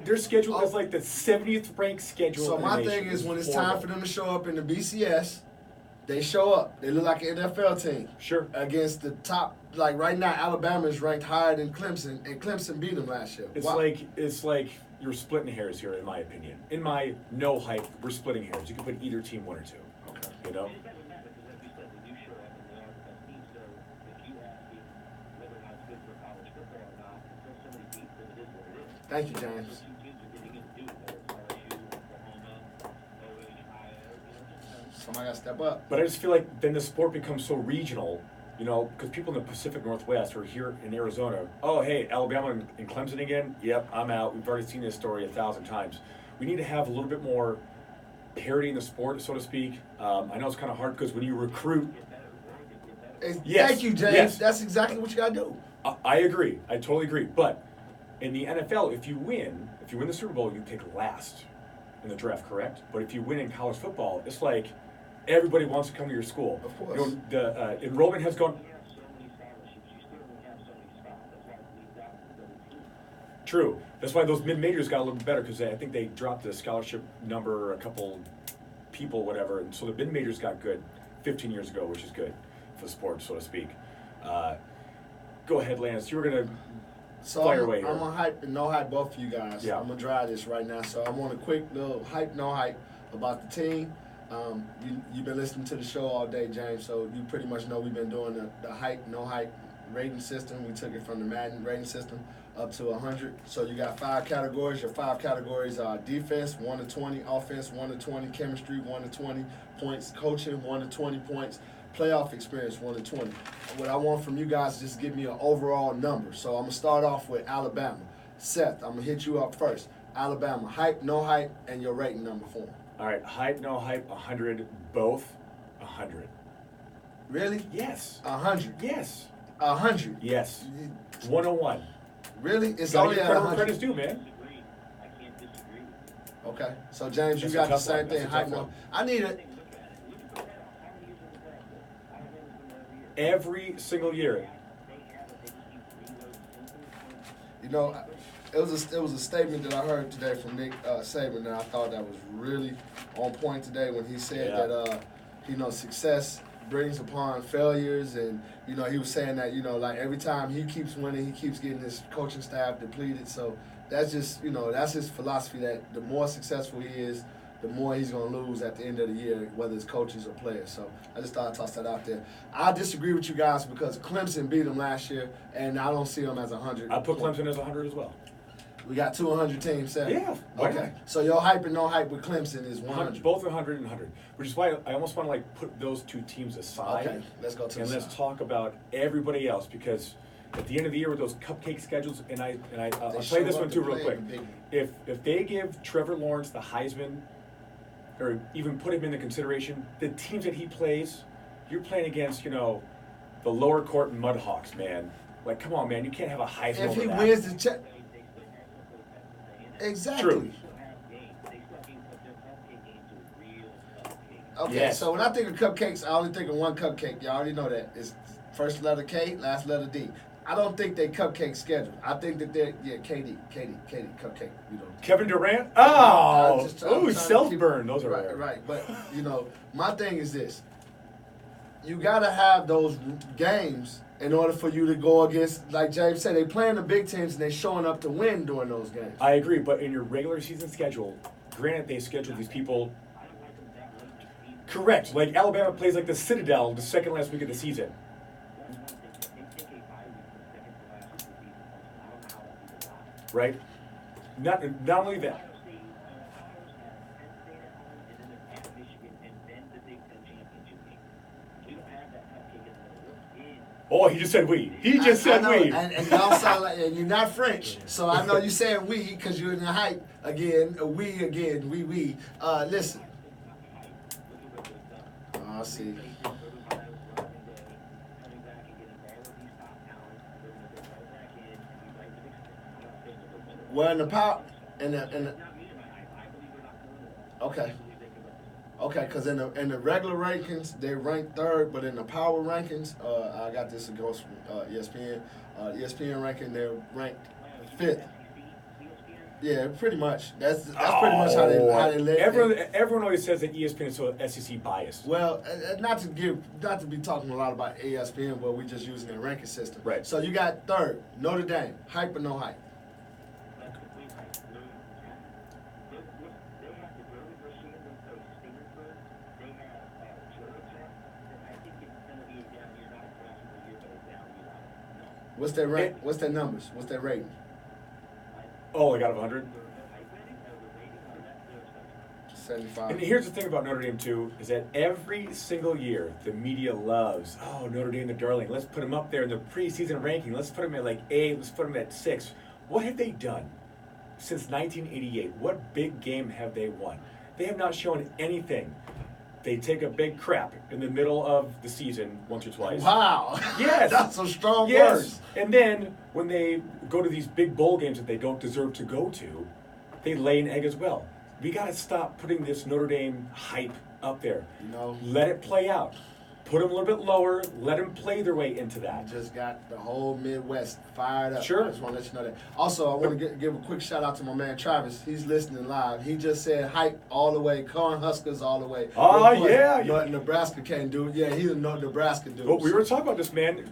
Their schedule is like the 70th ranked schedule. So in the my nation. thing is, when it's horrible. time for them to show up in the BCS, they show up. They look like an NFL team Sure. against the top. Like right now, Alabama is ranked higher than Clemson, and Clemson beat them last year. It's Wow. like you're splitting hairs here, in my opinion. In my no hype, we're splitting hairs. You can put either team 1 or 2. Okay. You know. And it doesn't matter because, like you said, they do show up and they are the best team. So if you ask me whether or not it's good for college football or not, until somebody beats them, it is what it is. Thank you, What James. two teams are getting into, whether it's LSU, Oklahoma, OHIO, Somebody got to step up. But I just feel like then the sport becomes so regional, because people in the Pacific Northwest or here in Arizona, oh, hey, Alabama and Clemson again? Yep, I'm out. We've already seen this story 1,000 times. We need to have a little bit more parity in the sport, so to speak. I know it's kind of hard because when you recruit, Yes, Thank you, James. yes. That's exactly what you got to do. I agree. I totally agree. But in the NFL, if you win the Super Bowl, you pick last in the draft, correct? But if you win in college football, it's like everybody wants to come to your school. Of course. The enrollment has gone. you have so many scholarships, you still don't have so many spots. That's why we got the team. True. That's why those mid-majors got a little bit better because I think they dropped the scholarship number a couple people, whatever, and so the mid-majors got good 15 years ago, which is good for the sport, so to speak. Go ahead, Lance. You were gonna So fire I'm, away here. I'm gonna hype and no hype both of you guys. Yeah. I'm gonna drive this right now. So I'm on a quick little hype, no hype about the team. You've been listening to the show all day, James. So you pretty much know we've been doing the hype, no hype rating system. We took it from the Madden rating system up to 100. So you got 5 categories. Your 5 categories are defense 1 to 20, offense 1 to 20, chemistry 1 to 20 points, coaching 1 to 20 points, playoff experience 1 to 20. What I want from you guys is just give me an overall number. So I'm gonna start off with Alabama. Seth, I'm gonna hit you up first. Alabama, hype, no hype, and your rating number for them. All right, hype, no hype, 100, both 100. Really? Yes. 100. Yes. 100. Yes. 101. Really? It's Gotta only give at credit where 100. credit's due, man. Disagree. I can't disagree with Okay. So James, you That's a got the tough same one. That's thing. a Hype tough now. one. I need it. Every single year. You know, it was a statement that I heard today from Nick Saban that I thought that was really on point today when he said Yeah. that success brings upon failures, and he was saying that like every time he keeps winning, he keeps getting his coaching staff depleted. So that's just that's his philosophy, that the more successful he is, the more he's going to lose at the end of the year, whether it's coaches or players. So I just thought I'd toss that out there. I disagree with you guys because Clemson beat them last year, and I don't see them as 100. I put Clemson as 100 as well. We got 200 teams set. Yeah, why Okay. not? So your hype and no hype with Clemson is 100. Both 100 and 100, which is why I almost want to put those two teams aside. Okay, let's go to And the let's side. talk about everybody else, because at the end of the year with those cupcake schedules, and I'll They tell you this show one up too to real play quick. in the big- If they give Trevor Lawrence the Heisman, or even put him in the consideration, the teams that he plays, you're playing against the lower court Mudhawks, man. Like, come on, man, you can't have a Heisman If over he that. wins the check. Exactly. True. Okay, Yes. so when I think of cupcakes, I only think of one cupcake. You already know that. It's first letter K, last letter D. I don't think they cupcake schedule. I think that they're, KD, cupcake. Kevin Durant? I'm Oh, just trying ooh, to self-burn. Those are right, rare. right. But, my thing is this. You got to have those games in order for you to go against, like James said, they playing the big teams and they showing up to win during those games. I agree, but in your regular season schedule, granted they schedule these people. Correct. Like Alabama plays like the Citadel the second last week of the season. Right? Not only that. Oh, he just said we. He just said I know, we. and y'all sound like, and you're not French, so I know you saying we because you're in the hype again. We again. We. Listen. I see. Well, in the power, okay. Okay, because in the regular rankings, they rank third, but in the power rankings, I got this, it goes from ESPN. ESPN ranking, they're ranked fifth. Yeah, pretty much. That's pretty much how they let. Everyone always says that ESPN is so SEC biased. Well, not to be talking a lot about ESPN, but we're just using their ranking system. Right. So you got third, Notre Dame, hype or no hype? What's their rank? What's their numbers? What's their rating? Oh, I got 100. 75. And here's the thing about Notre Dame too, is that every single year the media loves, Notre Dame the darling. Let's put them up there in the preseason ranking. Let's put them at like 8. Let's put them at 6. What have they done since 1988? What big game have they won? They have not shown anything. They take a big crap in the middle of the season once or twice. Wow. Yes. That's some strong Yes. words. And then when they go to these big bowl games that they don't deserve to go to, they lay an egg as well. We got to stop putting this Notre Dame hype up there. Let it play out. Put them a little bit lower. Let them play their way into that. Just got the whole Midwest fired up. Sure. I just want to let you know that. Also, I want to give a quick shout out to my man Travis. He's listening live. He just said hype all the way, Cornhuskers all the way. Oh, Real quick, yeah. North Nebraska can't do it. Yeah, he's a North Nebraska dude. Well, we were talking about this, man.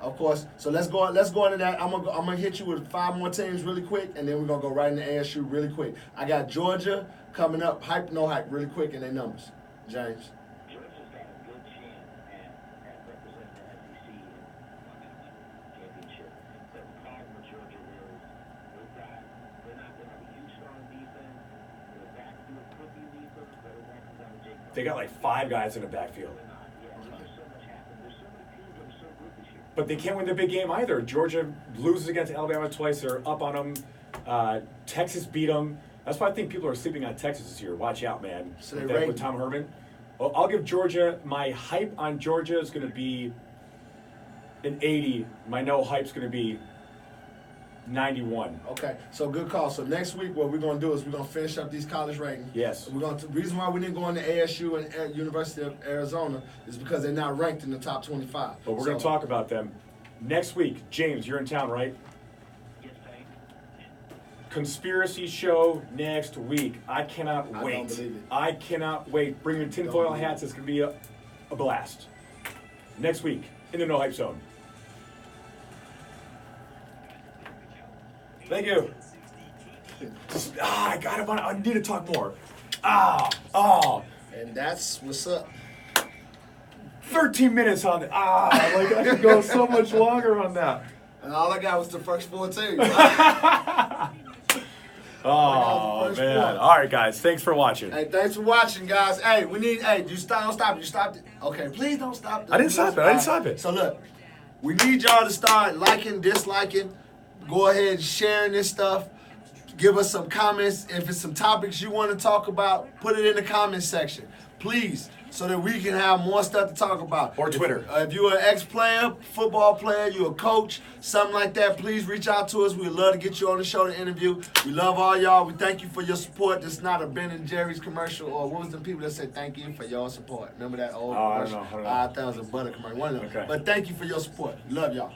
Of course. So let's go into that. I'm gonna hit you with 5 more teams really quick, and then we're gonna go right into ASU really quick. I got Georgia coming up. Hype, no hype, really quick in their numbers. James. Georgia's got a good chance at representing the SEC in the championship. But the problem with Georgia is they're not going to have a huge strong defense. Their backfield could be weaker, but it won't come down to Jake. They got like 5 guys in the backfield. There's so much happening. There's so many teams that are so good this year. But they can't win the big game either. Georgia loses against Alabama twice. They're up on them. Texas beat them. That's why I think people are sleeping on Texas this year. Watch out, man. So with, they that, rate- with Tom Herman. Well, I'll give Georgia, my hype on Georgia is going to be an 80. My no hype's going to be 91. Okay, so good call. So next week, what we're gonna do is we're gonna finish up these college rankings. Yes. We're gonna. The reason why we didn't go into ASU and University of Arizona is because they're not ranked in the top 25. But we're going to talk about them next week. James, you're in town, right? Yes, I. Conspiracy show next week. I cannot I wait. don't believe it. I cannot wait. Bring your tinfoil believe hats. It's going to be a blast. Next week in the No Hype Zone. Thank you. I got it. I need to talk more. And that's what's up. 13 minutes on it. Like I could go so much longer on that. And all I got was the first 14. Oh, First man. one. All right, guys. Thanks for watching. Hey, thanks for watching, guys. Hey, we need. Hey, you stop. Don't stop. You stopped it. Okay, please don't stop. I didn't stop it. I didn't stop it. So look, we need y'all to start liking, disliking. Go ahead and sharing this stuff. Give us some comments. If it's some topics you want to talk about, put it in the comment section, please, so that we can have more stuff to talk about. Or Twitter. If you're an ex-player, football player, you're a coach, something like that, please reach out to us. We'd love to get you on the show to interview. We love all y'all. We thank you for your support. This is not a Ben and Jerry's commercial, or what was the people that said thank you for your support? Remember that old I don't commercial? know. That was a butter commercial. One of them. Okay. But thank you for your support. Love y'all.